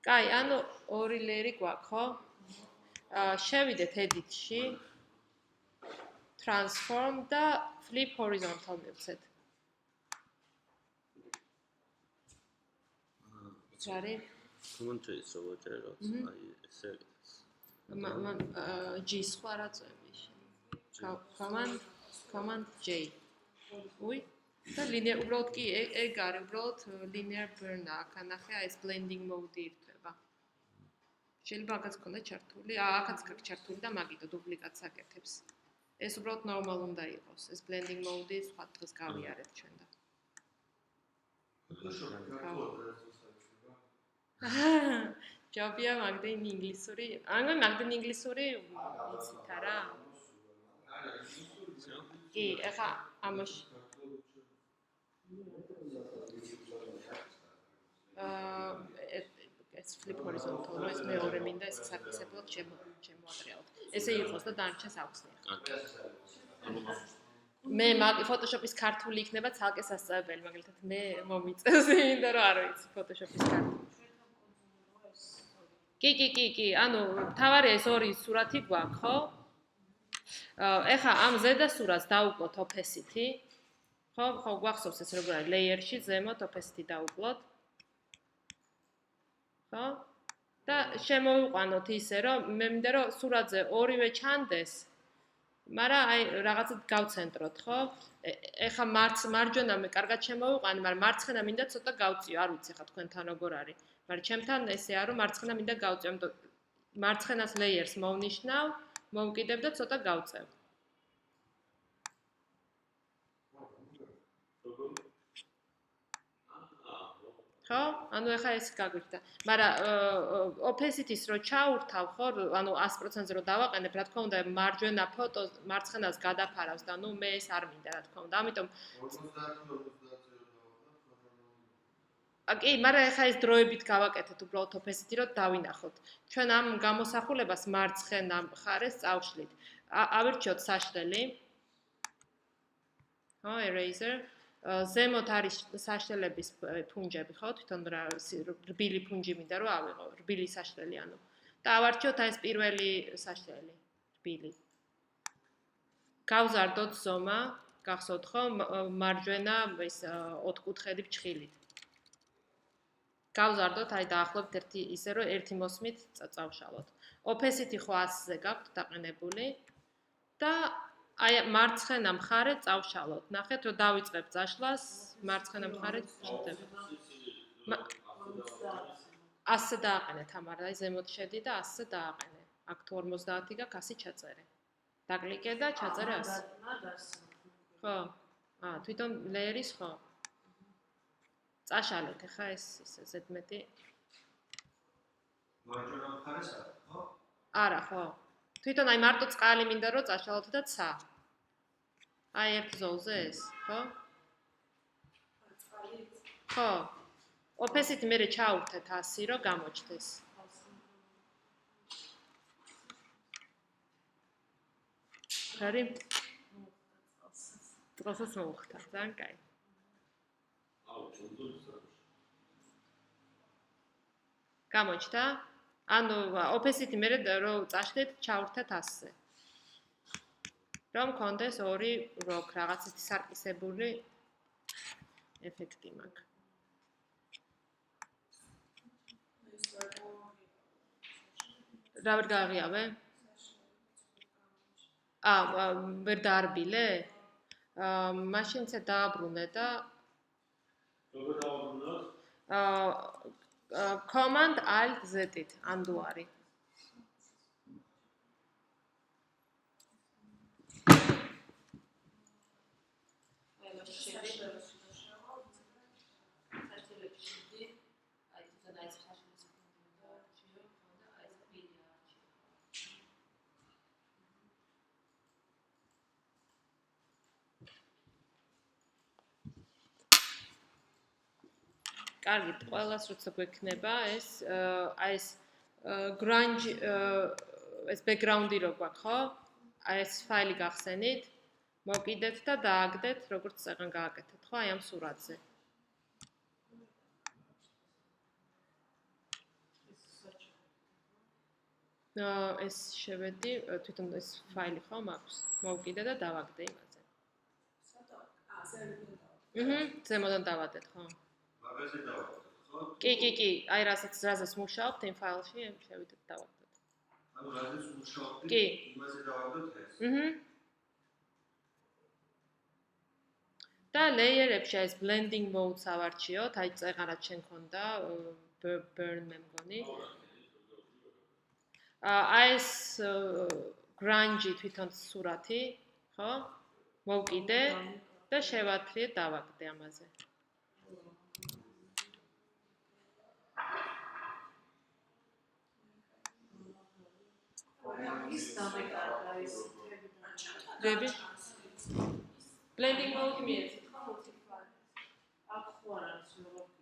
კაი, ანუ ორი ლეიერი გვაქვს, ხო? შევიდეთ edit-ში. Transform და flip horizontal მივცეთ. ჯარი? Command J-ს რო ვაჭეროთ, აი ესე. G სხვა რა წვევი. Command J. უი? და linear უბრალოდ კი ეგ არის, უბრალოდ linear burn აქ ანახე, ეს blending mode-ი ირთვება. შეიძლება აქაც გქონდა ჩართული, აქაც გაქვს ჩართული და მაგიტო დუპლიკატს აკეთებს. ეს უბრალოდ normal უნდა იყოს. ეს blending mode-ი სხვა დღეს გავიარეთ ჩვენ და. ჯობია მაგდენ ინგლისური. ანუ მაგდენ ინგლისური ვიცით არა? კი, ეხა ამაში ეს flip horizontal, no ეს მეორე მინდა ეს საკისებლად შემოატრიალოთ. ესე იყოს და დანარჩენს აუხსნი. მე Photoshop-ის ქართული იქნება ცალკე სასწავლებელი, მაგალითად მე მომიწევს, მინდა რომ არ ვიცი Photoshop-ის ქართული. კი, ანუ თავარი ეს ორი სურათი გვაქვს, ხო? ეხა ამ ზედა სურათს დავუკლოთ opacity. ხო, გვახსოვს ეს როგორ არის layer-ში ზემოთ opacity დავუკლოთ. ხო? და შემოვიყვანოთ ისე, რომ მე მინდა რომ სურათზე ორივე ჩანდეს. მაგრამ აი რაღაცად გავცენტროთ, ხო? ეხა მარჯვენა მე კარგად შემოვიყვანე, მაგრამ მარცხენა მინდა ცოტა გავწიო, არ ვიცი ხა თქვენთან როგორ არის. მაგრამ ჩემთან ესეა, რომ მარცხენა მინდა გავწიო, ამიტომ მარცხენას layers მოვნიშნავ, მოვკიდებ და ცოტა გავწევ. ხო? ანუ ეხა ეს გაგვიქცა. მაგრამ opacity-ს რო ჩაურთავ, ხო? ანუ 100%-ზე რო დავაყენებ, რა თქმა უნდა, მარჯვენა ფოტოს მარცხენას გადაფარავს და ნუ მე ეს არ მინდა, რა თქმა უნდა. ამიტომ 50-50 კი, მაგრამ ეხა ეს დროებით გავაკეთეთ უბრალოდ opacity რო დავინახოთ. ჩვენ ამ გამოსახულებას მარცხენა მხარეს წავშლით. ავირჩიოთ საშლელი. ხო, eraser. ზემოთ არის საშლელების ფუნჯები, ხო? თვითონ რბილი ფუნჯი მინდა რომ ავიღო, რბილი საშლელი ანუ. და ავარჩიოთ აი ეს პირველი საშლელი, რბილი. გავზარდოთ ზომა, გახსოვთ ხო? მარჯვენა ეს ოთხკუთხედი ფრჩხილით. გავზარდოთ, აი დაახლოებით ერთი ისე რომ ერთი მოსმით წავშალოთ. opacity ხო 100-ზე გაქვთ დაყენებული და აი მარცხენა მხარე წავშალოთ. ნახეთ რომ დავიწყებ წაშლას, მარცხენა მხარე ჩდება. 100-ზე დააყენე თამარ, აი ზემოთ შედი და 100-ზე დააყენე. აქ თუ 50 გაქვს 100 ჩაწერე. დაკლიკე და ჩაწერე 100. ხო? თვითონ layer-ის ხო? წაშალეთ ახლა ეს ისე ზედმეტი. მარჯვენა მხარეს არა, ხო? არა, ხო. თვითონ აი მარტო წყალი მინდა რომ წაშალოთ და ცა. აი ერთ ზოლზე ეს, ხო? ხო. opacity მე ჩაურთეთ 100 რომ გამოჩნდეს. ხარი? პროცესს მოუხდა, ძალიან კაი. გამოჩნდა? ანუ opacity მე რომ წაშლით ჩაურთეთ 100-ზე. რომ კონდეს ორი rock რაღაცეთი სარკისებული ეფექტი მაქვს. რა ვერ გააღიავე? ვერ დაარბილე? მაშინ ცე დააბრუნე და როგორ დავაბრუნოთ? command alt z-ით ანდუარი. კარგით, ყველას როცა გვექნება ეს აი ეს grunge ეს background-ი რო გვაქვს, ხო? აი ეს ფაილი გახსენით, მოკიდეთ და დააგდეთ, როგორც წეგან გააკეთეთ, ხო? აი ამ სურათზე. ეს შევედი, თვითონ ეს ფაილი ხო მაქვს, მოვკიდე და დავაგდე იმაზე. ზემოდან დავადეთ, ხო? მაგაზე დავაგდეთ, ხო? კი, აი რაზეც მუშაობთ იმ ფაილში, შევიდეთ დავაგდეთ. ანუ რაზეც მუშაობთ, კი. იმაზე დავაგდოთ ეს. და layer-ებში ეს blending mode-ს ავარჩიოთ, აი წეღარად შენ ქონდა burn მე მგონი. აი ეს grunge თვითონ სურათი, ხო? მოვკიდე და შევათრიე დავაგდე ამაზე. დები blending mode მიეცეთ ხო multiply აქ ხო არ არის მოვკიდე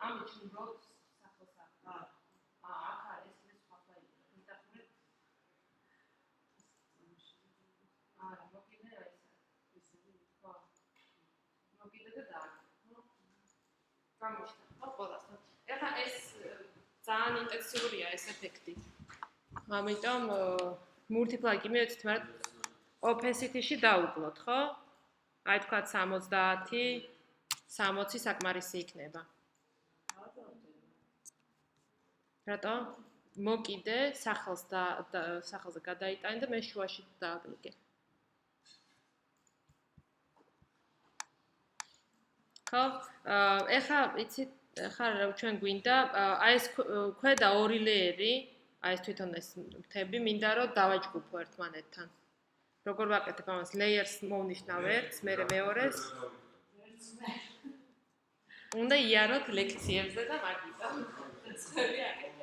ამით უბრალოდ სახელს აქ არის ეს სხვა ფაილი. ინტერნეტ არა, მოკიდე რა ის არის. ხო. მოკიდე და დააგდო. გამოჩნდა, ხო, ყველასთან. ეხლა ეს ძალიან ინტენსიურია ეს ეფექტი. ამიტომ multiply კი მიეცით, მაგრამ opacity-ში დაუკლოთ, ხო? აი თქვა 70, 60 საკმარისი იქნება. რატო? მოკიდე, სახელზე გადაიტანე და მე შუაში დააკლიკე. ხო? ეხლა იცით, ხარ ჩვენ გვინდა, აი ეს ქვედა ორი ლეერი, აი ეს თვითონ ეს მთები მინდა რომ დავაჯგუფო ერთმანეთთან. როგორ ვაკეთებ ამას? layers მოვნიშნავ ერთს, მე მეორეს. უნდა იაროთ ლექციებზე და მაგიტო. ცხელი აკეთებ.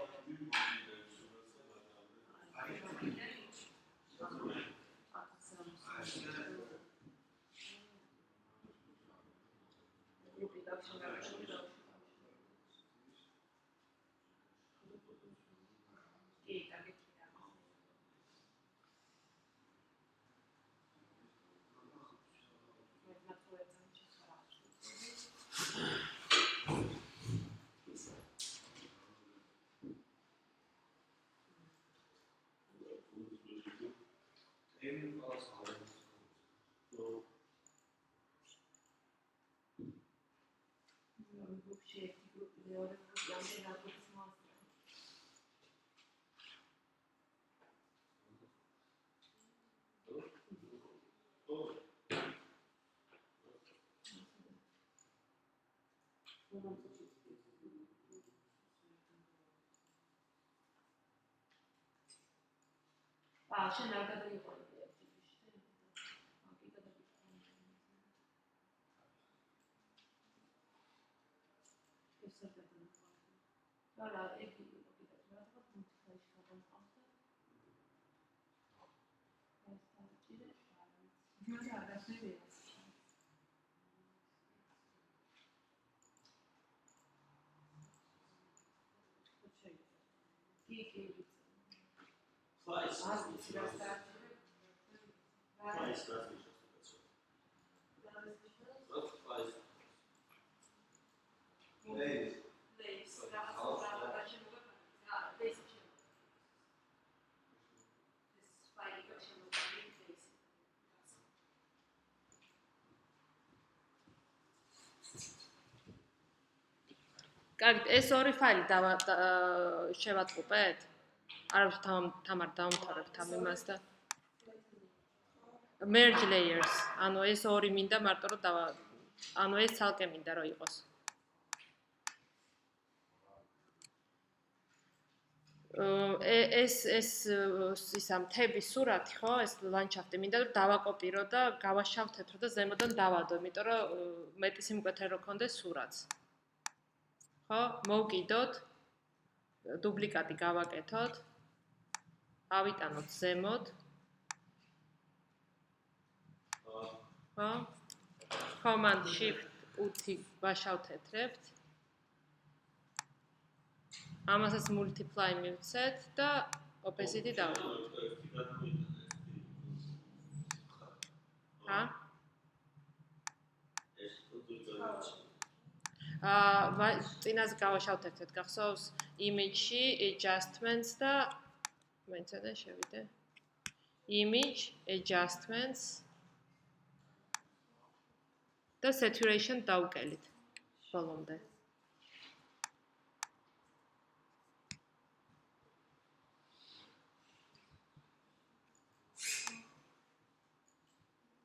შენ არ გადაიყვანები აქ ჯიშში. აკიდა და ეს არ გადაიყვანები. არა, ეგ აკიდა რაღაც მულტიპლაიში გადამყავს და ეს თავჭირე არის. მაგრამ არ გასწრებია. კი. Flies. კარგი, ეს ორი ფაილი შევატყუპეთ? არ თამარ დავამთავრებთ ამ იმას და merge layers, ანუ ეს ორი მინდა მარტო რომ ანუ ეს ცალკე მინდა რომ იყოს. ეს ისა მთების სურათი, ხო, ეს ლანდშაფტი მინდა რომ დავაკოპირო და გავაშავთეთრო და ზემოდან დავადო, იმიტომ რომ მეტი სიმკვეთე რო ქონდეს სურათს. ხო, მოვკიდოთ, დუპლიკატი გავაკეთოთ. ავიტანოთ ზემოთ. ხო? Command Shift U-ი ვაშავთეთრებთ. ამასაც multiply მივცეთ და opacity დავუყოთ. ჰა? წინაზე გავაშავთეთრეთ, გახსოვს image-ში adjustments და მეცადე შევიდე. Image adjustments და saturation დავუკელით ბოლომდე.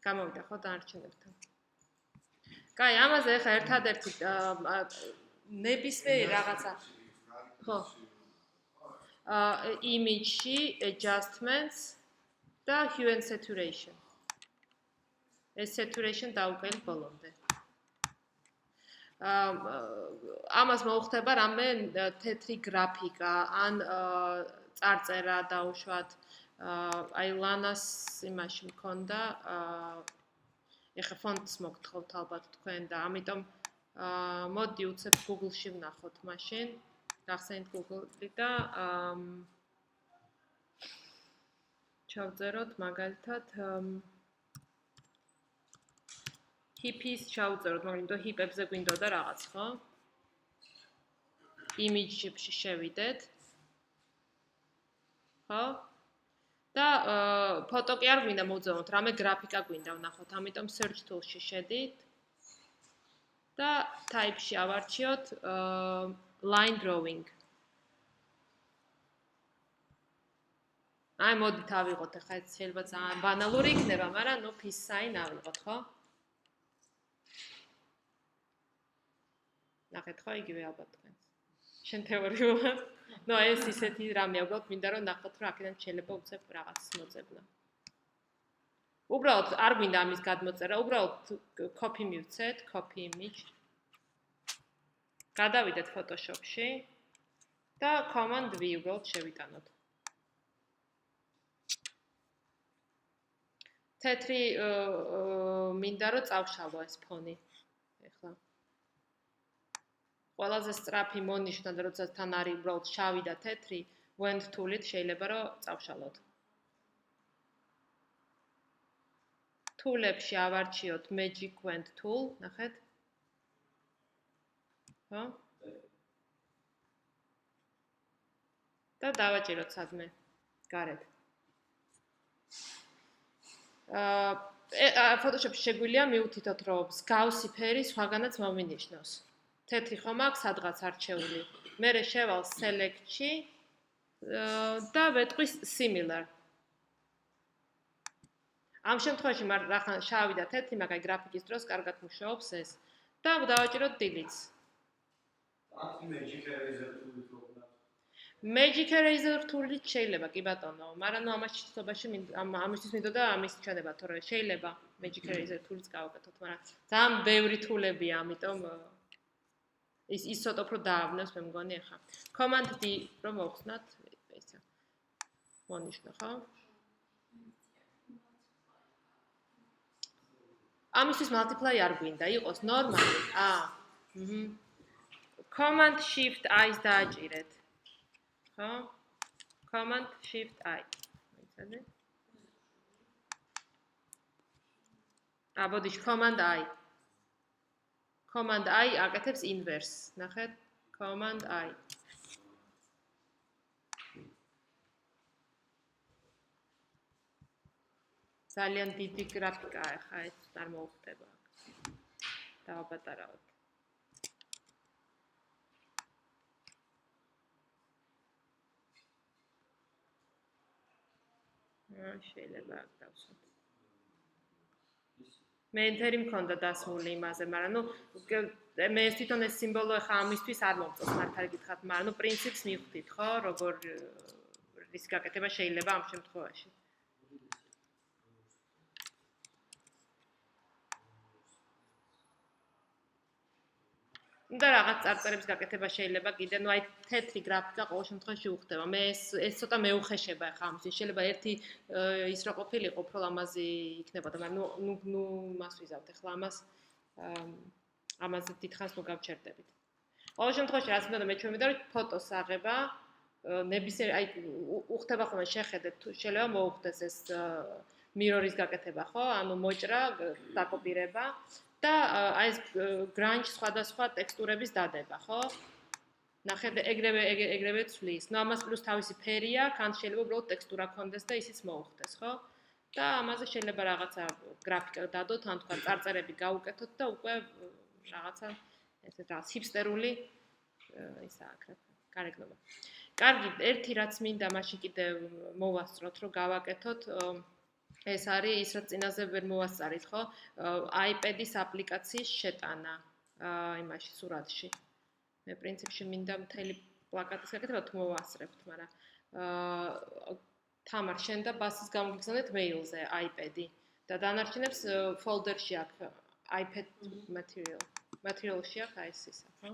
გამოვიდა ხო დანარჩენებთან. კაი, ამაზე ახლა ერთადერთი ნებისმიერი რაღაცა. ხო. Image-ში adjustments და hue and saturation. ეს saturation დავუკელით ბოლომდე. ამას მოუხდება რამე თეთრი გრაფიკა, ან წარწერა დაუშვათ. აი ლანას იმაში მქონდა ეხა ფონტს მოგთხოვთ ალბათ თქვენ და ამიტომ მოდი უცებ Google-ში ვნახოთ მაშინ. გახსენით Google-ი და ჩავწეროთ მაგალითად hippies ჩავწეროთ, მაგრამ იმიტომ hipებზე გვინდოდა რაღაც, ხო? Image-ში შევიდეთ. ხო? და ფოტო კი არ გვინდა მოვძებნოთ, რამე გრაფიკა გვინდა ვნახოთ, ამიტომ search tool-ში შედით. და type-ში ავარჩიოთ line drawing. აი მოდით ავიღოთ ახლა ეს შეიძლება ძალიან ბანალური იქნება, მაგრამ ნუ peace sign ავიღოთ, ხო? ნახეთ ხო იგივე ალბათ თქვენს. შენ თეორიულად. ნუ ეს ისეთი რამეა, უბრალოდ მინდა რომ ნახოთ რომ აქედან შეიძლება უცებ რაღაც მოძებნა. უბრალოდ არ გვინდა ამის გადმოწერა, უბრალოდ copy მივცეთ, copy image. გადავიდეთ Photoshop-ში და command V უბრალოდ შევიტანოთ. თეთრი მინდა რომ წავშალო ეს ფონი. ეხლა ყველაზე სწრაფი მონიშნა და როცა თან არის უბრალოდ შავი და თეთრი wand tool-ით შეიძლება რომ წავშალოთ. tool-ებში ავარჩიოთ magic wand tool, ნახეთ. ხო? და დავაჭიროთ სადმე გარეთ. Photoshop-ში შეგვიძლია მივუთითოთ რომ მსგავსი ფერი სხვაგანაც მომინიშნოს. თეთრი ხომ აქვს სადღაც არჩეული. მერე შევალ select-ში და ვეტყვი similar. ამ შემთხვევაში რახან შავი და თეთრი მაგაი გრაფიკის დროს კარგად მუშაობს ეს და დავაჭიროთ delete. Magic eraser tool-ით შეიძლება კი ბატონო, მაგრამ ნუ ამაში ცოტაში ამისთვის მინდოდა ამის ჩვენება, თორე შეიძლება Magic eraser tool-იც გავაკეთოთ, მაგრამ ძალიან ბევრი tool-ებია, ამიტომ ის ცოტა უფრო დაავნებს მე მგონი ახლა. Command D რომ მოვხსნათ, ესა. მონიშნო, ხო? ამისთვის multiply არ გვინდა, იყოს ნორმალი. Command Shift I-ს დააჭირეთ. ხო? Command Shift I. მოიცადე? ბოდიში Command I. Command I აკეთებს inverse. ნახეთ? Command I. ძალიან დიდი გრაფიკაა ახლა ეს არ მოუხდება. დავაპატარავოთ. შეიძლება აქ დავსვათ. მე ენტერი მქონდა დასმული იმაზე, მაგრამ ნუ მე ეს თვითონ ეს სიმბოლო ახლა ამისთვის არ მომწონს მართალი გითხრათ, მაგრამ ნუ პრინციპს მივხვდით, ხო, როგორ ის გაკეთება შეიძლება ამ შემთხვევაში. და რაღაც წარწერების გაკეთება შეიძლება კიდე, ნუ აი თეთრი გრაფიკა ყოველ შემთხვევაში უხდება. მე ეს ცოტა მეუხეშება ახლა ამისთვის. შეიძლება ერთი ის რო ყოფილიყო უფრო ლამაზი იქნებოდა, მაგრამ ნუ მას ვიზავთ ახლა ამაზე დიდხანს ნუ გავჩერდებით. ყოველ შემთხვევაში რაც მინდოდა მე ჩვენ მინდა რომ ფოტოს აღება ნებისმიერ აი უხდება ხოლმე შეხედეთ თუ შეიძლება მოუხდეს ეს mirror-ის გაკეთება, ხო? ანუ მოჭრა, დაკოპირება და აი ეს grunge სხვადასხვა ტექსტურების დადება, ხო? ნახეთ, ეგრევე ცვლის. ნუ ამას პლუს თავისი ფერი აქვს, ან შეიძლება უბრალოდ ტექსტურა ქონდეს და ისიც მოუხდეს, ხო? და ამაზე შეიძლება რაღაცა გრაფიკა დადოთ, ან თქვა წარწერები გაუკეთოთ და უკვე რაღაცა ესეთ რაღაც ჰიპსტერული ისაა გარეგნობა. კარგი, ერთი რაც მინდა მაშინ კიდე მოვასწროთ, რომ გავაკეთოთ ეს არის ის რაც წინაზე ვერ მოვასწარით, ხო? iPad-ის აპლიკაციის შეტანა იმაში სურათში. მე პრინციპში მინდა მთელი პლაკატის გაკეთება თუ მოვასწრებთ, მაგრამ თამარ შენ და ბასის გამოგიგზავნეთ მეილზე iPad-ი და დანარჩენებს folder-ში აქვს iPad material-ში აქვს აი ეს ისა, ხო?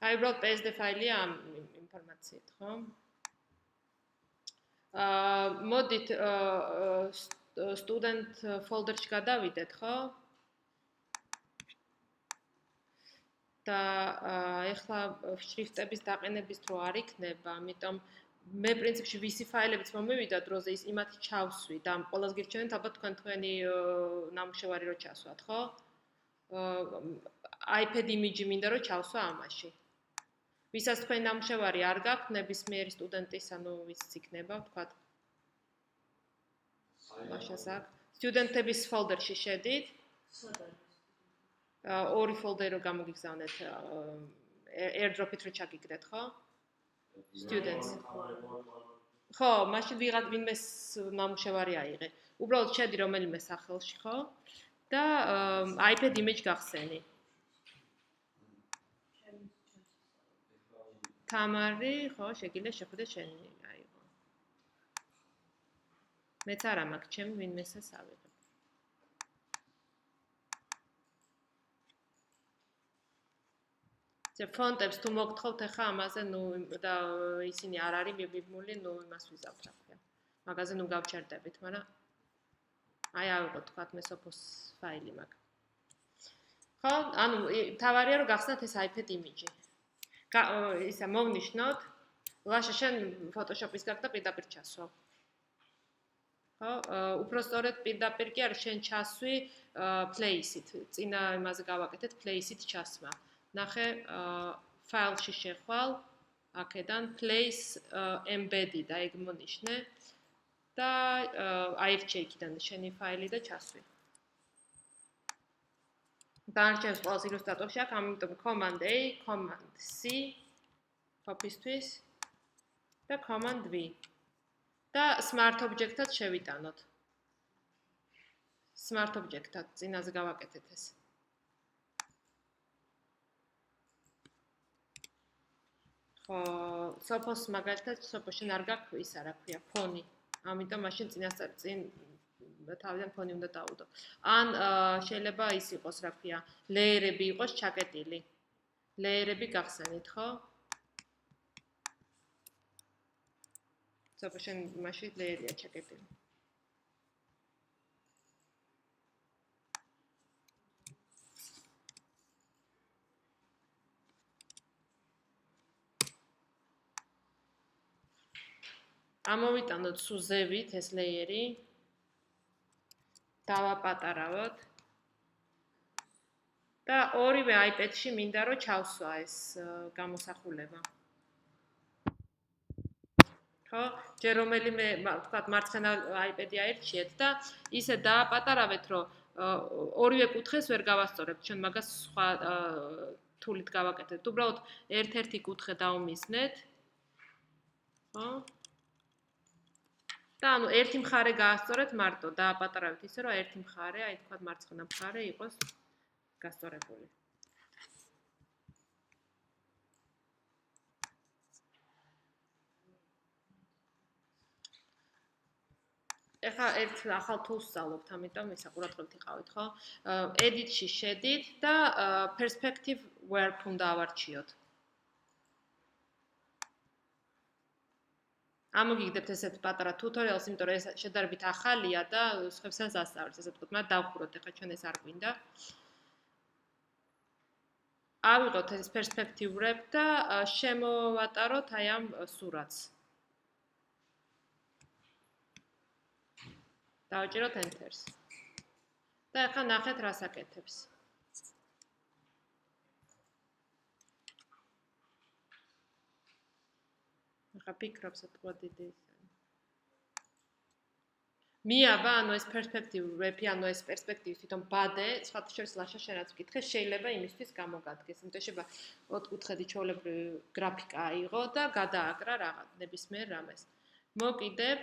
აი უბრალოდ PSD ფაილია ამ ინფორმაციით, ხო? მოდით student folder-ში გადავიდეთ, ხო? და ეხლა შრიფტების დაყენების დრო არ იქნება, ამიტომ მე პრინციპში ვისი ფაილებიც მომივიდა დროზე ის იმათი ჩავსვი და ყველას გირჩევთ ალბათ თქვენი ნამუშევარი რო ჩასვათ, ხო? iPad image მინდა რომ ჩავსვა ამაში. ვისაც თქვენი ნამუშევარი არ გაქვთ, ნებისმიერი სტუდენტის, ანუ ვიც იქნება, ვთქვათ. ლაშას აქ. სტუდენტების folder-ში შედით. ორი folder რო გამოგიგზავნეთ, airdrop-ით რო ჩაგიგდეთ, ხო? Students. ხო, მაშინ ვინმეს ნამუშევარი აიღე. უბრალოდ შედი რომელიმე სახელში, ხო? და iPad image გახსენი. თამარი, ხო, შეგიძლია შეხვიდე შენი, აიღო. მეც არა მაქვს, ჩემი ვინმესაც ავიღებ. ზე ფონტებს თუ მოგთხოვთ ახლა ამაზე, ნუ და ისინი არ არის მიბმული, ნუ იმას ვიზავთ, რა ქვია. მაგაზე ნუ გავჩერდებით, მაგრამ აი ავიღოთ თქვათ მე სოფოს ფაილი მაქვს. ხო, ანუ თავარია რომ გახსნათ ეს iPad image-ი. ისა მოვნიშნოთ. ლაშა შენ Photoshop-ის გაქვს და პირდაპირ ჩასვავ. ხო, უფრო სწორედ პირდაპირ კი არის შენ ჩასვი place-ით. წინა იმაზე გავაკეთეთ place-ით ჩასმა. ნახე ფაილში შეხვალ, აქედან place embedded და ეგ მონიშნე და აირჩე იქიდან შენი ფაილი და ჩასვი. დანარჩენს ყველას ილუსტრატორში აქვს, ამიტომ command A, command C copy-ისთვის და command V. და smart object-ად შევიტანოთ. smart object-ად წინაზე გავაკეთეთ ეს. ხო, სოფოს მაგალითად, სოფო შენ არ გაქვს ისა, რა ქვია, ფონი. ამიტომ მაშინ წინასწარ თავიდან ფონი უნდა დავუდო. ან შეიძლება ის იყოს, რა ქვია, ლეიერები იყოს ჩაკეტილი. ლეიერები გახსენით, ხო? სოფო შენ მაშინ ლეიერია ჩაკეტილი. ამოვიტანოთ სუზევით ეს ლეიერი. დავაპატარავოთ. და ორივე iPad-ში მინდა რომ ჩავსვა ეს გამოსახულება. ხო, ჯერ რომელიმე, ვთქვათ, მარცხენა iPad-ი აირჩიეთ და ისე დააპატარავეთ, რომ ორივე კუთხეს ვერ გავასწორებთ, ჩვენ მაგას სხვა თულით გავაკეთებთ. უბრალოდ ერთ-ერთი კუთხე დავმიზნეთ. ხო? და ანუ ერთი მხარე გაასწორეთ მარტო, დააპატარავეთ ისე, რომ ერთი მხარე, აი თქვა მარცხენა მხარე იყოს გასწორებული. ეხლა ერთ ახალ თულს ვსწავლობთ, ამიტომ ისა ყურადღებით იყავით, ხო? Edit-ში შედით და perspective warp უნდა ავარჩიოთ. ამოგიგდებთ ესეთ პატარა tutorials, იმიტომ რომ ეს შედარებით ახალია და სხვებსაც ასწავლებს, ესე ვთქვათ, მაგრამ დავხუროთ ეხლა ჩვენ ეს არ გვინდა. ავიღოთ ეს perspective warp და შემოვატაროთ აი ამ სურათს. დავაჭიროთ enter-ს. და ახლა ნახეთ რას აკეთებს. ახლა ფიქრობს თქვა დიდი ისანი. მიაბა, ანუ ეს perspective warp-ი, ანუ ეს პერსპექტივის თვითონ ბადე, სხვათა შორის ლაშა შენაც ვკითხე, შეიძლება იმისთვის გამოგადგეს. იმიტომ შეიძლება ოთხკუთხედი ჩვეულებრივი გრაფიკა აიღო და გადააკრა რაღაც ნებისმიერ რამეს. მოკიდებ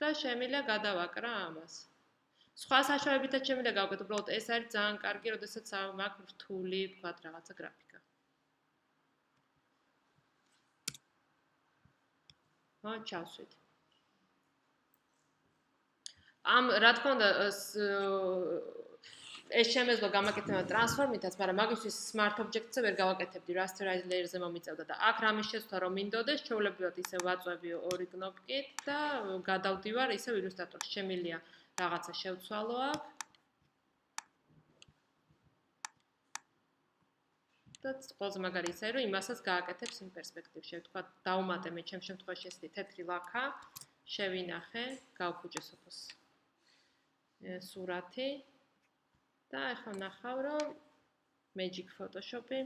და შემიძლია გადავაკრა ამას. სხვა საშუალებითაც შემიძლია გავაკეთო, უბრალოდ ეს არის ძალიან კარგი, როდესაც მაქვს რთული, ვთქვათ, რაღაცა გრაფიკა. ხო, ჩავსვით. რა თქმა უნდა, ეს შემეძლო გამაკეთება ტრანსფორმითაც, მაგრამ მაგისთვის smart object-ზე ვერ გავაკეთებდი, rasterize layer-ზე მომიწევდა და აქ რამის შეცვლა რომ მინდოდეს, ჩვეულებრივად ისე ვაწვევი ორი კნოპკით და გადავდივარ ისევ ილუსტრატორში. შემილია რაღაცა შევცვალო აქ. და ყველაზე მაგარი ისაა, რომ იმასაც გააკეთებს იმ პერსპექტივში. ვთქვა, დავუმატე მე ჩემ შემთხვევაში ესეთი თეთრი ლაქა, შევინახე, გავფუჭე სოფოს სურათი. და ახლა ნახავ, რომ Magic Photoshop-ი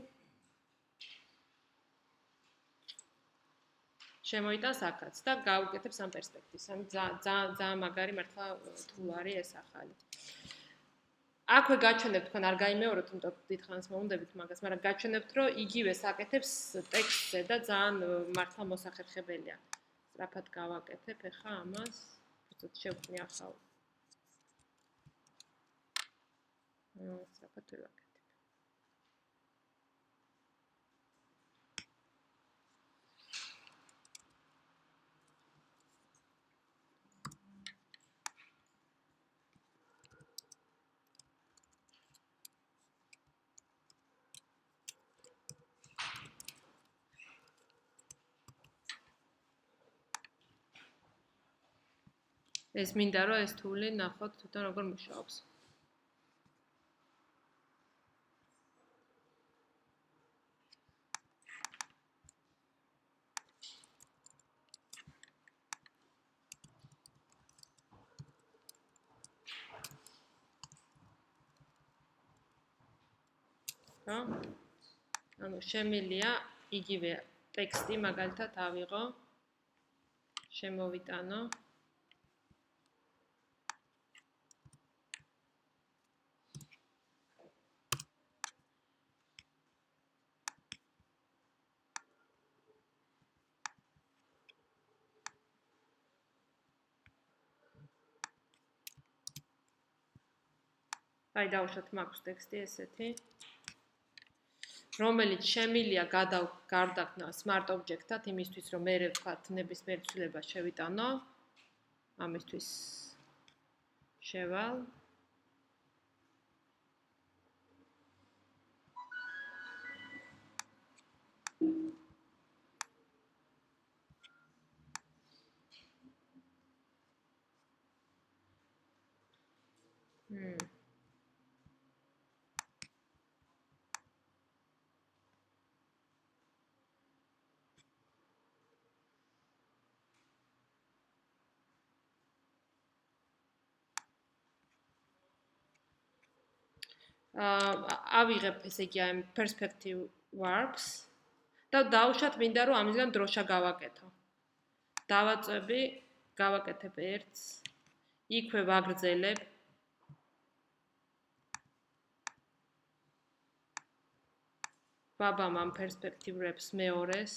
შემოიტანს აქაც და გავუკეთებს ამ პერსპექტივს. ამ ძალიან მაგარი მართლა tool არის ეს ახალი. აქვე გაჩვენებთ თქვენ არ გაიმეოროთ, იმიტომ რომ დიდხანს მოუნდებით მაგას, მაგრამ გაჩვენებთ, რომ იგივე საკეთებს ტექსტზე და ძალიან მართლა მოსახერხებელია. სწრაფად გავაკეთებ ახლა ამას. უცებ შევქმნი ახალ. სწრაფად ვაკეთებ. ეს მინდა რომ ეს tool-ი ნახოთ თვითონ როგორ მუშაობს. ანუ შემილია იგივე ტექსტი მაგალითად ავიღო. შემოვიტანო. აი დავუშვათ მაქვს ტექსტი ესეთი, რომელიც შემილია გარდაქმნა smart object-ად იმისთვის, რომ მე ვთქვათ ნებისმიერ ცვლილებას შევიტანო. ამისთვის შევალ. ავიღებ ესე იგი ამ perspective works და დავუშვათ მინდა რომ ამისგან დროშა გავაკეთო. დავაწვევი, გავაკეთებ ერთს, იქვე ვაგრძელებ. ვაბამ ამ perspective works მეორეს.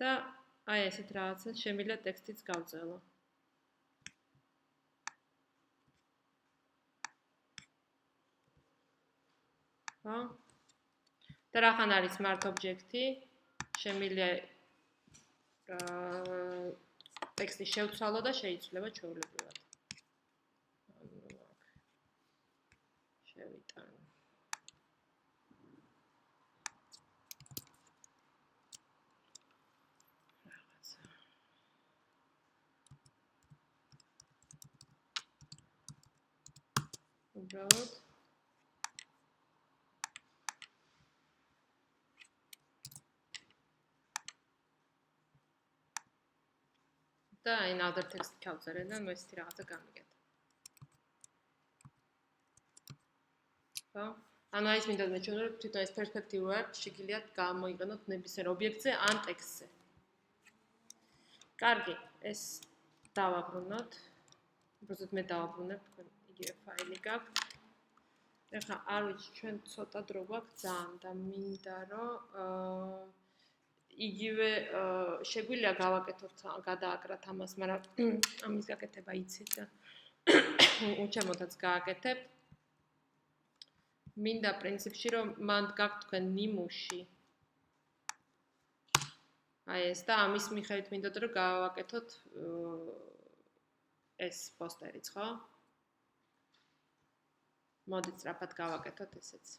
და აი ესეთ რაღაცას შემიძლია ტექსტიც გავწერო. ხო? და რახან არის smart object-ი, შემიძლია ტექსტი შევცვალო და შეიცვლება ჩვეულებრივად. შევიტანო. უბრალოდ და აი another text ჩავწერე და ესეთი რაღაცა გამიგეთ. ხო? ანუ აი ეს მინდა მეჩვენო რომ თვითონ ეს perspective work შეგიძლიათ გამოიყენოთ ნებისმიერ ობიექტზე ან ტექსტზე. კარგი, ეს დავაბრუნოთ. უბრალოდ მე დავაბრუნებ თქვენ იგივე ფაილი გაქვთ. ეხლა არ ვიცი ჩვენ ცოტა დრო გვაქვს ძალიან და მინდა რომ იგივე შეგვიძლია გავაკეთოთ გადააკრათ ამას, მაგრამ ამის გაკეთება იცით და უჩემოდაც გააკეთებ. მინდა პრინციპში რომ მანდ გაქვთ თქვენ ნიმუში აი ეს და ამის მიხედვით მინდოდა რომ გავაკეთოთ ეს პოსტერიც, ხო? მოდით სწრაფად გავაკეთოთ ესეც.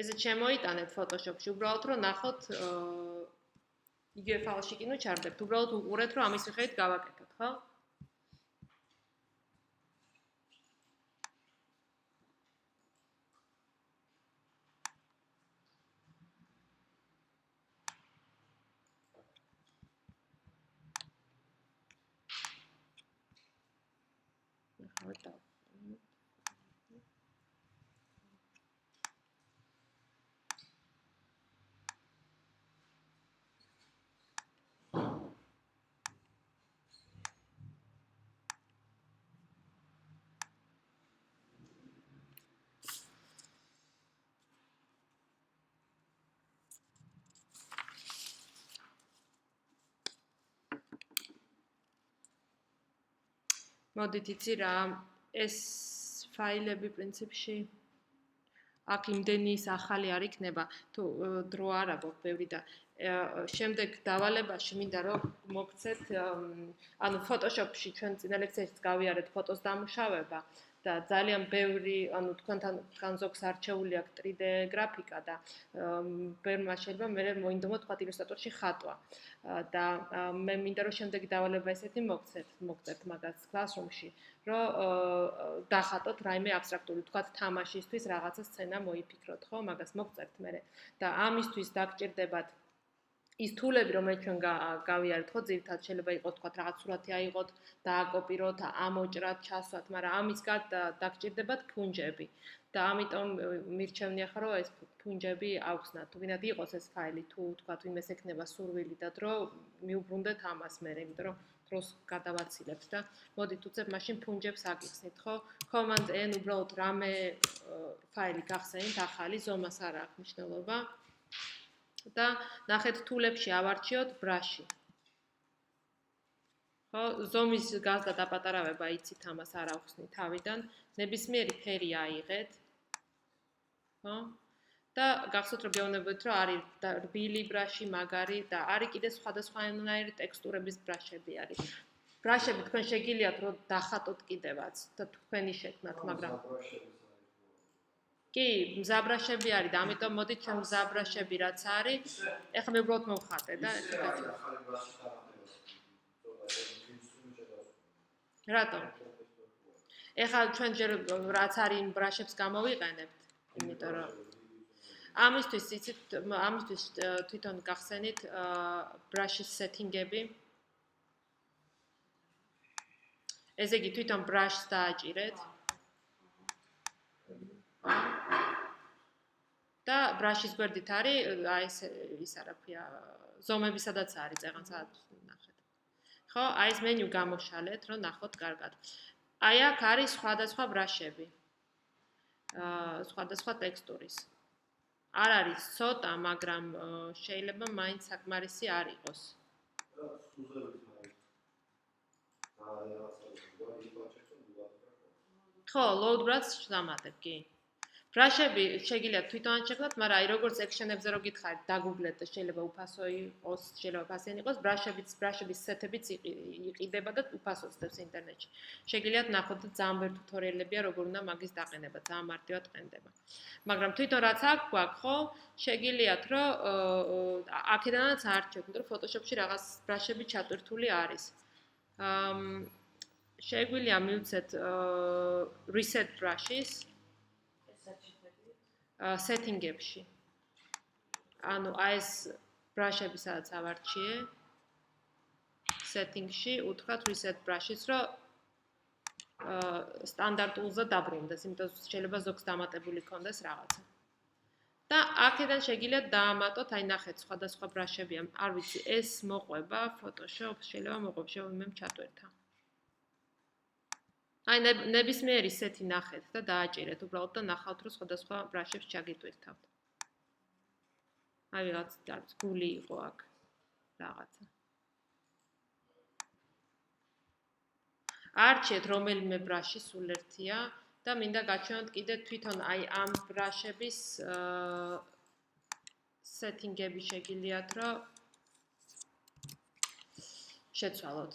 ესეც შემოიტანეთ Photoshop-ში, უბრალოდ რომ ნახოთ იგივე ფაილში კი ნუ ჩარდებთ, უბრალოდ უყურეთ რომ ამის მიხედვით გავაკეთოთ, ხო? ხოდა მოდით იცი რა ეს ფაილები პრინციპში აქ იმდენი ახალი არ იქნება თუ დრო არ აქვს ბევრი და შემდეგ დავალებაში მინდა რომ მოგცეთ ანუ Photoshop-ში ჩვენ წინა ლექციაშიც გავიარეთ ფოტოს დამუშავება და ძალიან ბევრი ანუ თქვენთან განზოგს არჩეული აქვს 3D გრაფიკა და ბევრმა შეიძლება მე მოინდომოთ თქვა ილუსტრატორში ხატვა და მე მინდა რომ შემდეგი დავალება ესეთი მოგცეთ მაგას Classroom-ში რომ დახატოთ რაიმე აბსტრაქტული თქვა თამაშისთვის რაღაცა სცენა მოიფიქროთ ხო მაგას მოგწერთ მე და ამისთვის დაგჭირდებათ ის თულები რომელიც ჩვენ გავიარეთ ხო ძირითადად შეიძლება იყოს თქვა რაღაც სურათი აიღოთ დააკოპიროთ ამოჭრათ ჩასვათ მაგრამ ამის გარდა დაგჭირდებათ ფუნჯები და ამიტომ მირჩევნია ხარ რომ ეს ფუნჯები ავხსნათ თუ გინდა იყოს ეს ფაილი თუ თქვა იმეს ექნება სურვილი და დრო მიუბრუნდეთ ამას მე იმიტომ რომ დროს გადავაცილებთ და მოდით უცებ მაშინ ფუნჯებს აგიხსნით ხო Command N უბრალოდ რამე ფაილი გახსენით ახალი ზომას არ აქვს მნიშვნელობა და ნახეთ თულებში ავარჩიოთ ბრაში. ხო, ზომის გაზდა დაპატარავება იცით ამას არ ავხსნით თავიდან, ნებისმიერი ფერი აიღეთ. ხო? და გახსოვთ რომ გეუბნებოდით რომ არის რბილი ბრაში, მაგარი და არის კიდე სხვადასხვანაირი ტექსტურების ბრაშები არის. ბრაშები თქვენ შეგიძლიათ რომ დახატოთ კიდევაც და თქვენი შექმნათ, მაგრამ კი, მზაბრაშები არის და ამიტომ მოდით ჩვენ მზაბრაშები რაც არის, ეხლა მე უბრალოდ მოვხატე და რატომ? ეხლა ჩვენ ჯერ რაც არის იმ ბრაშებს გამოვიყენებთ, იმიტომ რომ ამისთვის იცით, ამისთვის თვითონ გახსენით ბრაშის სეტინგები. ესე იგი თვითონ ბრაშს დააჭირეთ. და ბრაშის გვერდით არის აი ეს რა ქვია ზომები სადაც არის წეღან სადაც ნახეთ. ხო, აი ეს მენიუ გამოშალეთ, რომ ნახოთ კარგად. აი აქ არის სხვადასხვა ბრაშები. სხვადასხვა ტექსტურის. არ არის ცოტა, მაგრამ შეიძლება მაინც საკმარისი არ იყოს. ხო, load brush ვამატებ, კი. ბრაშები შეგიძლიათ თვითონ შექმნათ, მაგრამ აი როგორც ექშენებზე რო გითხარით, დაგუგლეთ და შეიძლება უფასო იყოს, შეიძლება ფასიანი იყოს, ბრაშების სეტებიც იყიდება და უფასო ცდებს ინტერნეტში. შეგიძლიათ ნახოთ და ძალიან ბევრი ტუთორიალებია, როგორ უნდა მაგის დაყენება, ძალიან მარტივად ყენდება. მაგრამ თვითონ რაც აქ გვაქვს, ხო, შეგიძლიათ რომ აქედანაც აარჩიოთ, იმიტომ რომ Photoshop-ში რაღაც ბრაშები ჩატვირთული არის. შეგვიძლია მივცეთ reset brushes setting-ებში. ანუ აი ეს ბრაშები სადაც ავარჩიე setting-ში უთხრათ reset brushes, რომ სტანდარტულზე დაბრუნდეს, იმიტომ შეიძლება ზოგს დამატებული კონდეს რაღაცა. და აქედან შეგიძლიათ დაამატოთ, აი ნახეთ, სხვადასხვა ბრაშებია. არ ვიცი, ეს მოყვება Photoshop, შეიძლება მოყვებს, მე ჩატვირთა. აი ნებისმიერი სეთი ნახეთ და დააჭირეთ უბრალოდ და ნახავთ რომ სხვადასხვა ბრაშებს ჩაგიტვირთავთ. აი რაღაც გული იყო აქ რაღაცა. არჩიეთ რომელიმე ბრაში სულ ერთია და მინდა გაჩვენოთ კიდე თვითონ აი ამ ბრაშების setting-ები შეგიძლიათ რომ შეცვალოთ.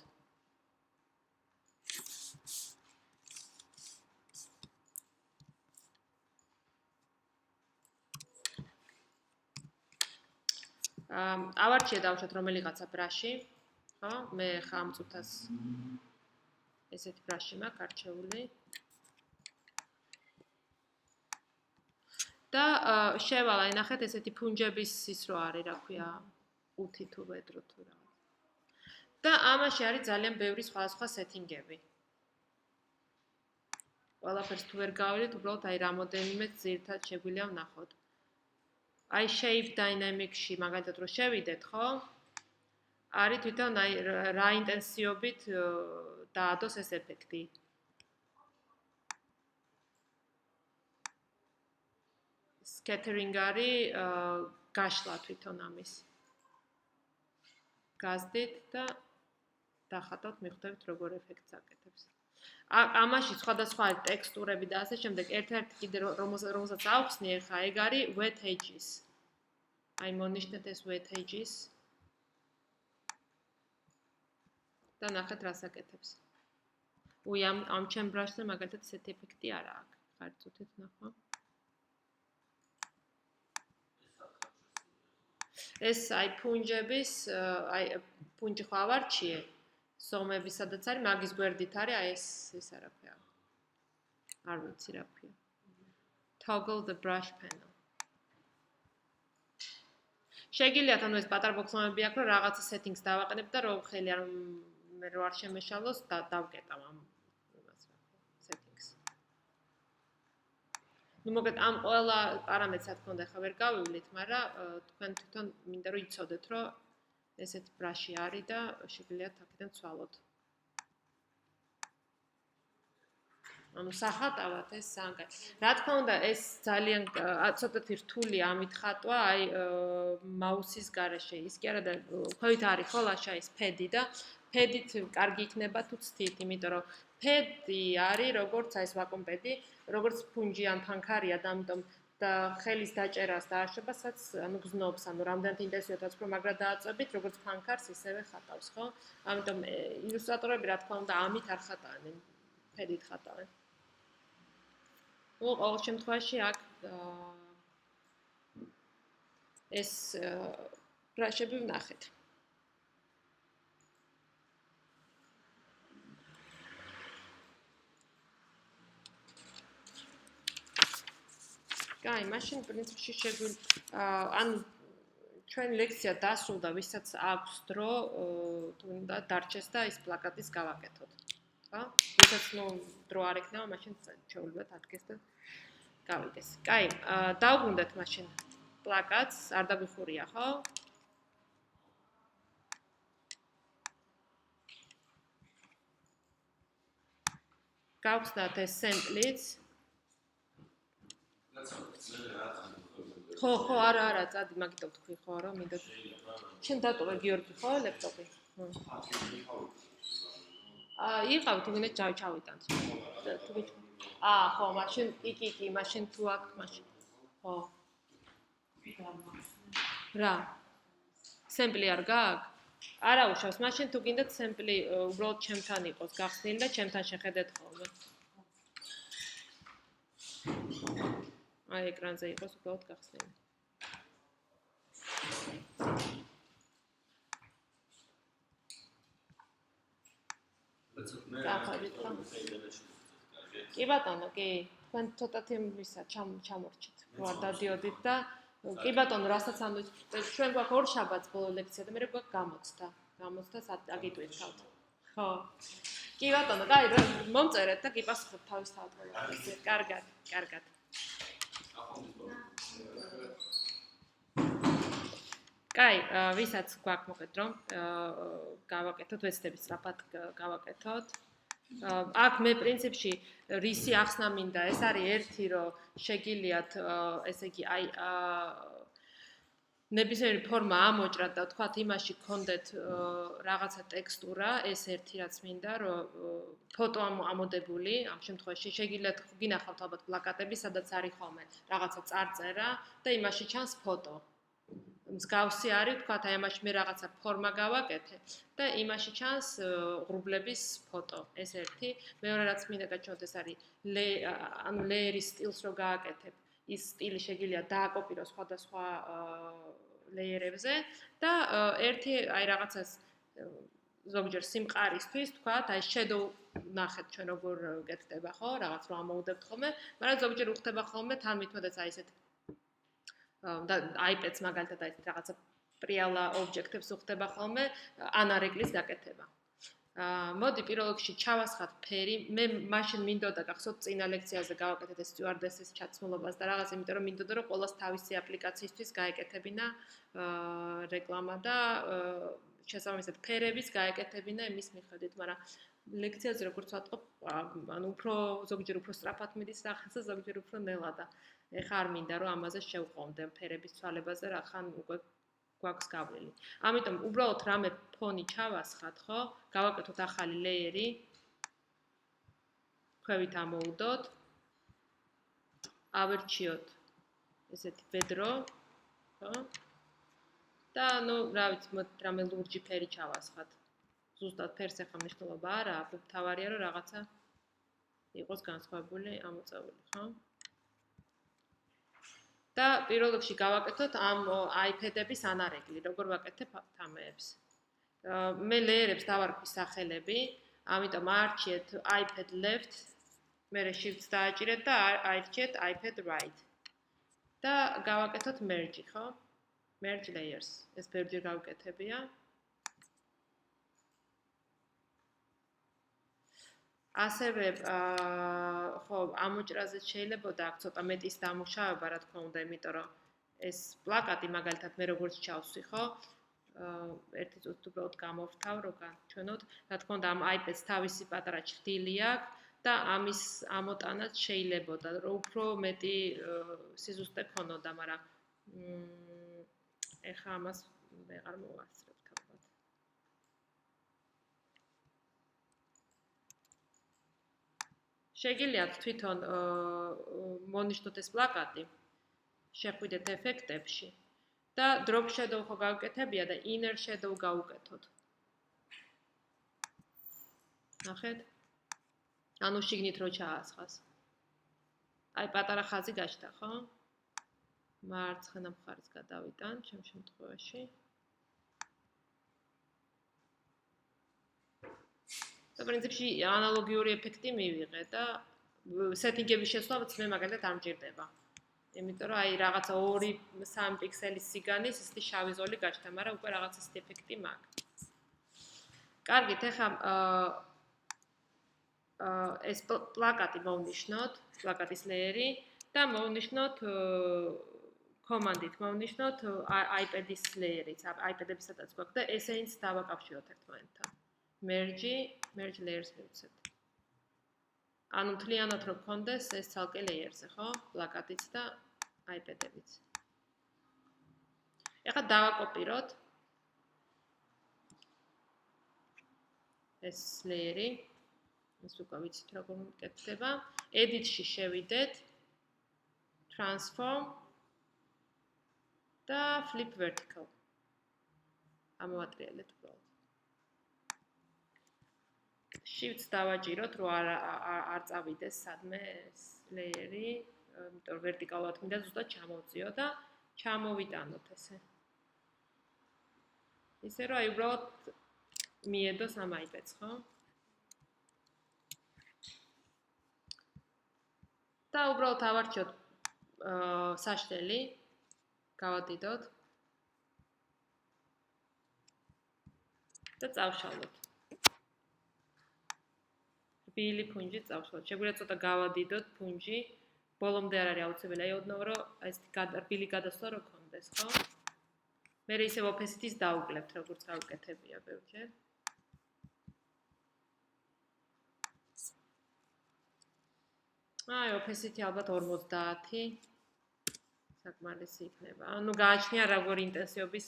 ავარჩიე დავუშვათ რომელიღაცა ბრაში, ხო? მე ხა ამ წუთას ესეთი ბრაში მაქვს არჩეული. და შევალა, ნახეთ ესეთი ფუნჯების ის რო არის, რა ქვია, 5 თუ მეტრო თუ რაღაც. და ამაში არის ძალიან ბევრი სხვადასხვა setting-ები. ყველაფერს თუ ვერ გავიდეთ, უბრალოდ აი რამოდენიმე ძირთად შეგვიძლია ვნახოთ. აი shape dynamics-ში მაგალითად რო შევიდეთ, ხო? არის თვითონ აი რა ინტენსივობით დაადოს ეს ეფექტი. Scattering არის გაშლა თვითონ ამის. გაზდით და დახატავთ, მიხვდებით როგორ ეფექტს აკეთებს. ამაში სხვადასხვა ტექსტურები და ასე შემდეგ, ერთ-ერთი კიდე რომელსაც ავხსნი ახლა, ეგ არის wet edges. აი მონიშნეთ ეს wet edges. და ნახეთ რას აკეთებს. ამ ჩემ ბრაშზე მაგალითად ესეთი ეფექტი არა აქვს. ხართ წუთით ნახვა. ეს აი ფუნჯების, აი ფუნჯი ხო ავარჩიე, სომები სადაც არის, მაგის გვერდით არის, აი ეს რა ქვია. არ ვიცი რა ქვია. Toggle the brush panel. შეგიძლიათ ანუ ეს პატარა ბოქსონები აქვს, რომ რაღაცა settings დავაყენებ და რომ ხელი არ მე რო არ შემეშალოს და დავკეტავ ამ იმას რა ქვია, settings. ნუ მოგეთ ამ ყველა პარამეტრს რა თქმა უნდა ხა ვერ გავივლით, მაგრამ თქვენ თვითონ მინდა რომ იცოდეთ, რომ ესეთ ბრაში არის და შეგიძლიათ აქედან ცვალოთ. ანუ სახატავად ეს სანგა. რა თქმა უნდა ეს ძალიან ცოტათი რთული ამით ხატვა, აი მაუსის გარეშე ის კი არა და ხვევით არის ხო ლაშა ის ფედი და ფედით კარგი იქნება თუ ცდით, იმიტომ რომ ფედი არის როგორც აი ეს ვაკუუმ პედი, როგორც ფუნჯი ან ფანქარია და ამიტომ და ხელის დაჭერას და აშვებასაც ანუ გზნობს, ანუ რამდენად ინტენსივადაც უფრო მაგრად დააწვევით, როგორც ფანქარს ისევე ხატავს, ხო? ამიტომ ილუსტრატორები რა თქმა უნდა ამით არ ხატავენ, ფედით ხატავენ. ყოველ შემთხვევაში აქ ეს ბრაშები ვნახეთ. კაი, მაშინ პრინციპში შეგვიძლია ანუ ჩვენ ლექცია დასრულდა, ვისაც აქვს დრო, თუნდა დარჩეს და ის პლაკატის გავაკეთოთ. ხო? ვისაც ნუ დრო არ ექნება, მაშინ შეუძლიათ ადგეს და გავიდეს. კაი, დავუბრუნდეთ მაშინ პლაკატს, არ დაგვიხურია, ხო? გავხსნათ ეს სემპლიც. ხო, არა, წადი, მაგითო თქვი, ხო, რომ მინდა. შენ დატოვე გიორგი, ხო, ლეპტოპი? იყავ თუ გინდა ჩავიტანთ. ხო, მაშინ კი, მაშინ თუ აქ, მაშინ. ხო. რა? სემპლი არ გაქვს? არა უშავს, მაშინ თუ გინდათ სემპლი უბრალოდ ჩემთან იყოს გახსნილი და ჩემთან შეხედეთ ხოლმე. აი ეკრანზე იყოს უბრალოდ გახსნილი. კი ბატონო, კი. თქვენ ცოტათი ვისა ჩამორჩით. რო არ დადიოდით და კი ბატონო, რასაც ამბობთ, ჩვენ გვაქვს ორ შაბათს ბოლო ლექცია და მე გვაქვს გამოცდა. გამოცდას აგიტვირთავთ. ხო. კი ბატონო, კაი, მომწერეთ და გიპასუხებთ თავისთავად ყველაფერს. კარგად. კაი, ვისაც გვაქვს მოგეთ რომ გავაკეთოთ, ვეცდებით სწრაფად გავაკეთოთ. აქ მე პრინციპში რისი ახსნა მინდა, ეს არის ერთი, რომ შეგიძლიათ, ესე იგი, აი ნებისმიერი ფორმა ამოჭრათ და თქვათ იმაში გქონდეთ რაღაცა ტექსტურა, ეს ერთი რაც მინდა, რომ ფოტო ამოდებული, ამ შემთხვევაში შეგიძლიათ გინახავთ ალბათ პლაკატები, სადაც არის ხოლმე რაღაცა წარწერა და იმაში ჩანს ფოტო. მსგავსი არის, თქვათ, აი ამაში მე რაღაცა ფორმა გავაკეთე და იმაში ჩანს ღრუბლების ფოტო. ეს ერთი, მეორე რაც მინდა გაჩვენოთ, ეს არის ანუ ლეერის სტილს რო გააკეთებ, ის სტილი შეგიძლია დააკოპიროს სხვადასხვა ლეიერებზე და ერთი აი რაღაცას ზოგჯერ სიმყარისთვის, თქვათ, აი shadow ნახეთ ჩვენ როგორ გეთდება, ხო? რაღაც რო ამოუდებთ ხოლმე, მაგრამ ზოგჯერ უხდება ხოლმე თან მithmedes აი ესეთ და iPad-ს მაგალითად აი რაღაცა პრიალა ობიექტებს უხდება ხოლმე ანარეგლის გაკეთება. მოდი პირველ რიგში ჩავასხათ ფერი. მე მაშინ მინდოდა გახსოვთ წინა ლექციაზე გავაკეთეთ ეს სტიუარდესის ჩაცმულობას და რაღაც, იმიტომ რომ მინდოდა რომ ყოველს თავისი აპლიკაციისთვის გაეკეთებინა რეკლამა და შესაბამისად ფერების გაეკეთებინა იმის მიხედვით, მაგრამ ლექციაზე როგორც ვატყობ, ანუ უფრო ზოგჯერ უფრო სწრაფად მიდის რაღაცა, ზოგჯერ უფრო ნელად და ეხა არ მინდა რომ ამაზე შევყავდე ფერების ცვალებაზე, რა ხან უკვე გვაქვს გავლილი. ამიტომ უბრალოდ რამე ფონი ჩავასხათ, ხო? გავაკეთოთ ახალი ლეიერი. ქვევით ამოუდოთ. ავერჩიოთ ესეთი ბედრო, ხო? და ნუ რა ვიცი, რამე ლურჯი ფერი ჩავასხათ. ზუსტად ფერს ეხა მნიშვნელობა არ აქვს, თავარია რომ რაღაცა იყოს განსხვავებული ამოწეული, ხო? და პირველ რიგში გავაკეთოთ ამ iPad-ების ანარეგლი, როგორ ვაკეთებ თამეებს. მე ლეიერებს დავარქვი სახელები, ამიტომ აარჩიეთ iPad left, მერე shift-ს დააჭირეთ და აარჩიეთ iPad right. და გავაკეთოთ merge, ხო? Merge layers. ეს ბევრჯერ გავკეთებია. ასევე ხო, ამოჭრაზე შეიძლება აქ ცოტა მეტის დამუშავება, რა თქმა უნდა, იმიტომ რომ ეს პლაკატი მაგალითად მე როგორც ჩავსვი, ხო? ერთი წუთით უბრალოდ გამოვთავ, რომ გაჩვენოთ. რა თქმა უნდა, ამ iPad-ს თავისი პატარა ჭრილი აქვს და ამის ამოტანაც შეიძლებოდა, რომ უფრო მეტი სიზუსტე ქონოდა, მაგრამ ეხა ამას ვეღარ მოვასწრებ თავად. შეგიძლიათ თვითონ მონიშნოთ ეს პლაკატი, შეხვიდეთ ეფექტებში და drop shadow ხო გავუკეთებია და inner shadow გავუკეთოთ. ნახეთ? ანუ შიგნით რო ჩაასხას. აი პატარა ხაზი გაჩნდა, ხო? მარცხენა მხარეს გადავიტან, ჩემ შემთხვევაში. და პრინციპში ანალოგიური ეფექტი მივიღე და სეტინგების შესვლაც მე მაგალითად არ მჭირდება. იმიტომ რომ აი რაღაცა 2-3 პიქსელის სიგანის ისეთი შავი ზოლი გაჩნდა, მაგრამ უკვე რაღაც ისეთი ეფექტი მაქვს. კარგით, ეხლა ეს პლაკატი მოვნიშნოთ, პლაკატის ლეიერი და მოვნიშნოთ კომანდით მოვნიშნოთ iPad-ის ლეიერიც, iPad-ებისაც გვაქვს და ესეინც დავაკავშიროთ ერთმანეთთან. merge layers მივცეთ. ანუ მთლიანად რო გქონდეს ეს ცალკე ლეიერზე, ხო? პლაკატიც და iPad-ებიც. ეხლა დავაკოპიროთ ეს ლეიერი. ეს უკვე ვიცით როგორ მკეთდება. Edit-ში შევიდეთ. Transform და flip vertical. ამოვატრიალეთ უბრალოდ. Shift-ს დავაჭიროთ, რომ არ წავიდეს სადმე ეს ლეიერი, იმიტომ რომ ვერტიკალურად მინდა ზუსტად ჩამოვწიო და ჩამოვიტანოთ ესე. ისე რომ აი უბრალოდ მიედოს ამ iPad-ს, ხო? და უბრალოდ ავარჩიოთ საშტელი, გავადიდოთ და წავშალოთ. რბილი ფუნჯი წავშალოთ. შეგვიძლია ცოტა გავადიდოთ ფუნჯი, ბოლომდე არ არის აუცილებელი, აი ოდნავ რომ ეს რბილი გადასვლა რო გქონდეს, ხო? მე ისევ opacity-ს დავუკლებთ, როგორც გავუკეთებია ბევრჯერ. აი, opacity ალბათ 50. საკმარისი იქნება. ანუ გააჩნია როგორ ინტენსივობის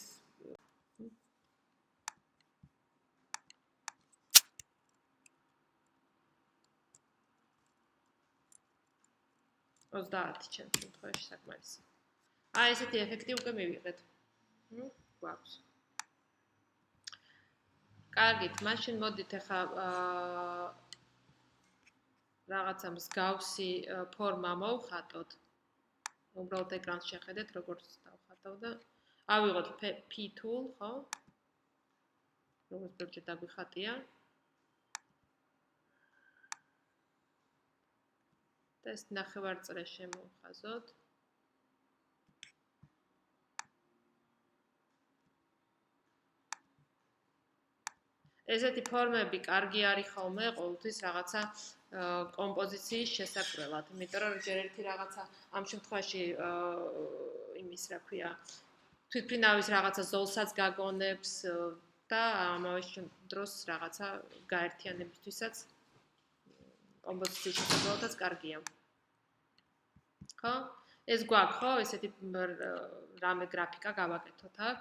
30 ჩემს შემთხვევაში საკმარისი. აი ესეთი ეფექტი უკვე მივიღეთ. გვაქვს. კარგით, მაშინ მოდით ახლა რაღაცა მსგავსი ფორმა მოვხატოთ. უბრალოდ ეკრანს შეხედეთ, როგორც დავხატავ და ავიღოთ P tool, ხო? როგორც პროექტი დაგვიხატია. და ეს ნახევარწრე შემოვხაზოთ. ესეთი ფორმები კარგი არის ხოლმე ყოველთვის რაღაცა კომპოზიციის შესაკრელად, იმიტომ რომ ჯერ ერთი რაღაცა ამ შემთხვევაში იმის რა ქვია, თვითფრინავის რაღაცა ზოლსაც გაგონებს და ამავე დროს რაღაცა გაერთიანებისთვისაც კომპოზიციის შესაკრელადაც კარგია. ხო? ეს გვაქვს, ხო, ესეთი რამე გრაფიკა გავაკეთოთ აქ.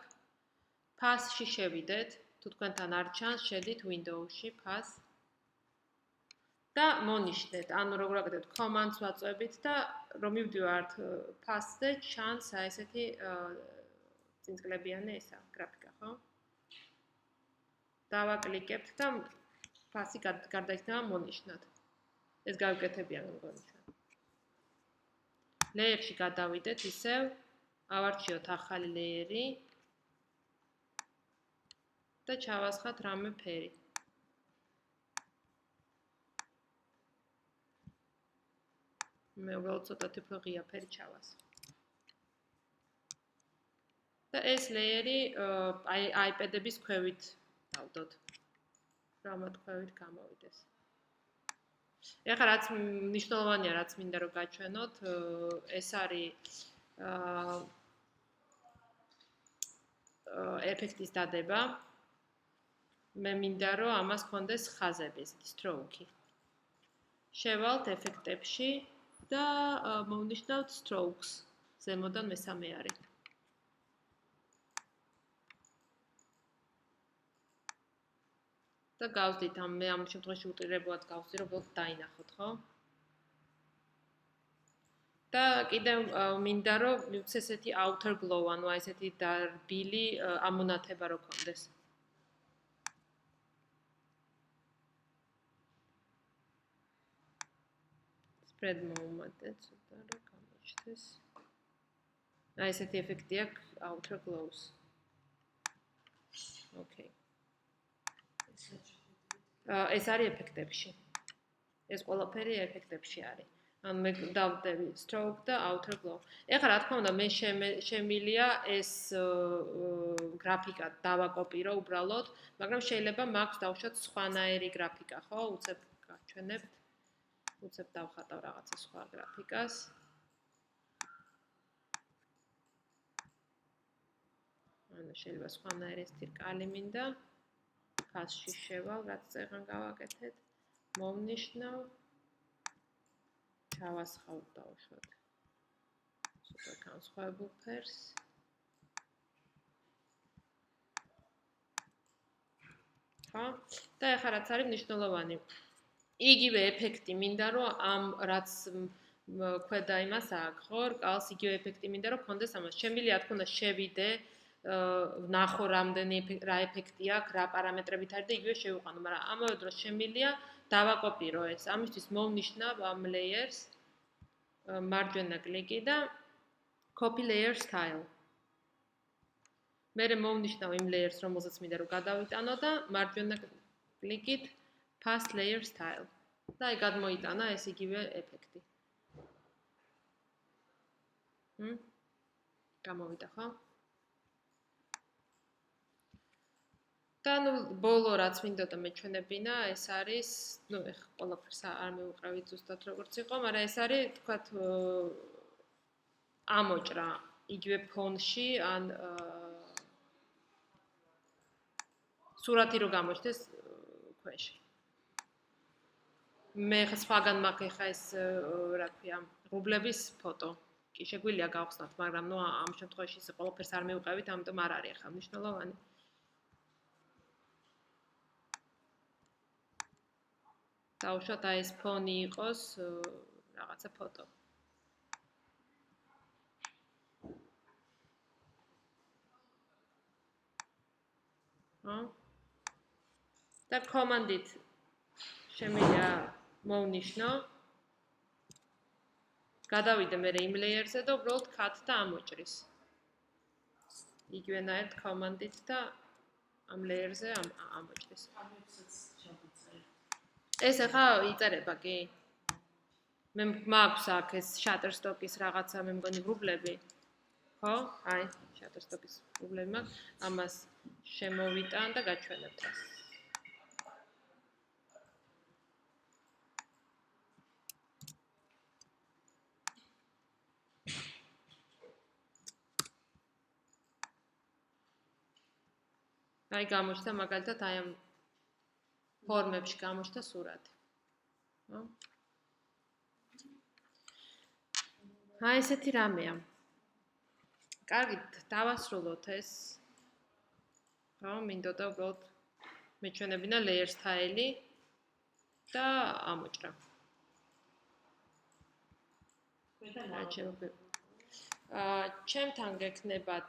ფასში შევიდეთ. თუ თქვენთან არ ჩანს, შედით Windows-ში, Pass და მონიშნეთ, ანუ როგორ ვაკეთებთ, Command-ს ვაწვევით და რომ მივდივართ Pass-ზე, ჩანს ესეთი წინწკლებიანი ესა, გრაფიკა, ხო? დავაკლიკებთ და Pass-ი გარდაიქმნება მონიშნად. ეს გავიკეთებიან მგონი ჩვენ. Layer-ში გადავიდეთ ისევ, ავარჩიოთ ახალი layer-ი და ჩავასხათ რამე ფერი. მე უბრალოდ ცოტათი უფრო ღია ფერი ჩავასხე. და ეს layer-ი iPad-ების ქვევით დავდოთ. რამოთ ქვევით გამოვიდეს. ეხლა რაც მნიშვნელოვანია, რაც მინდა რომ გაჩვენოთ, ეს არის ეფექტის დადება. მე მინდა რომ ამას ჰქონდეს ხაზები, ესეთი stroke-ი. შევალთ ეფექტებში და მოვნიშნავთ strokes. ზემოდან მესამე არის. და გავზდით მე ამ შემთხვევაში უტრირებულად გავზდი, რომ უბრალოდ დაინახოთ, ხო? და კიდევ მინდა რომ მივცეს ესეთი outer glow, ანუ ესეთი დარბილი ამონათება რო ქონდეს. Spread მოვუმატეთ, ცოტა რა გამოჩნდეს. ესეთი ეფექტი აქვს outer glows. Okay. ეს არის ეფექტებში. ეს ყველაფერი ეფექტებში არის. ანუ მე დავდები stroke და outer glow. ეხლა რა თქმა უნდა მე შემილია ეს გრაფიკა დავაკოპირო უბრალოდ, მაგრამ შეიძლება მაქვს დავუშვათ სხვანაირი გრაფიკა, ხო? უცებ გაჩვენებთ. უცებ დავხატავ რაღაცა სხვა გრაფიკას. ანუ შეიძლება სხვანაირი ეს თირკალი მინდა. Pass-ში შევალ, რაც წეღან გავაკეთეთ. მოვნიშნავ. ჩავასხავ დავუშვათ. ცოტა განსხვავებულ ფერს. ხო? და ეხლა რაც არის მნიშვნელოვანი. იგივე ეფექტი მინდა რომ ამ რაც ქვედა იმას აქვს, ხო? რკალს იგივე ეფექტი მინდა რომ ქონდეს ამას. შემიძლია თქო უნდა შევიდე ნახო რამდენი რა ეფექტი აქვს, რა პარამეტრებით არის და იგივე შევიყვანო, მაგრამ ამავე დროს შემიძლია დავაკოპირო ეს. ამისთვის მოვნიშნავ ამ layers მარჯვენა კლიკი და copy layer style. მერე მოვნიშნავ იმ layers, რომელზეც მინდა რომ გადავიტანო და მარჯვენა კლიკით pass layer style. და აი გადმოიტანა ეს იგივე ეფექტი. გამოვიდა ხო? და ნუ ბოლო რაც მინდოდა მეჩვენებინა, ეს არის, ნუ ეხლა ყველაფერს არ მივუყევით ზუსტად როგორც იყო, მაგრამ ეს არის, თქვათ, ამოჭრა იგივე ფონში, ან სურათი რო გამოჩნდეს ქვეშ. მე ხა სხვაგან მაქვს ეხა ეს, რა ქვია, რუბლების ფოტო. კი შეგვიძლია გავხსნათ, მაგრამ ნუ ამ შემთხვევაში ეს ყველაფერს არ მივუყევით, ამიტომ არ არის ახლა მნიშვნელოვანი. დავუშვათ აი ეს ფონი იყოს რაღაცა ფოტო. ხო? და კომანდით შემიძლია მოვნიშნო. გადავიდე მე იმ layer-ზე და უბრალოდ cut და ამოჭრის. იგივენაირად კომანდით და ამ layer-ზე ამოჭრის. ეს ახლა იწერება კი? მე მაქვს აქ ეს Shutterstock-ის რაღაცა მე მგონი ვრუბლები. ხო? აი, Shutterstock-ის ვრუბლები მაქვს. ამას შემოვიტან და გაჩვენებთ ეს. აი გამოჩნდა მაგალითად აი ამ ფორმებში გამოჩნდა სურათი. ხო? აი ესეთი რამეა. კარგით, დავასრულოთ ეს. ხო, მინდოდა უბრალოდ მეჩვენებინა layer style-ი და ამოჭრა. ჩემთან გექნებათ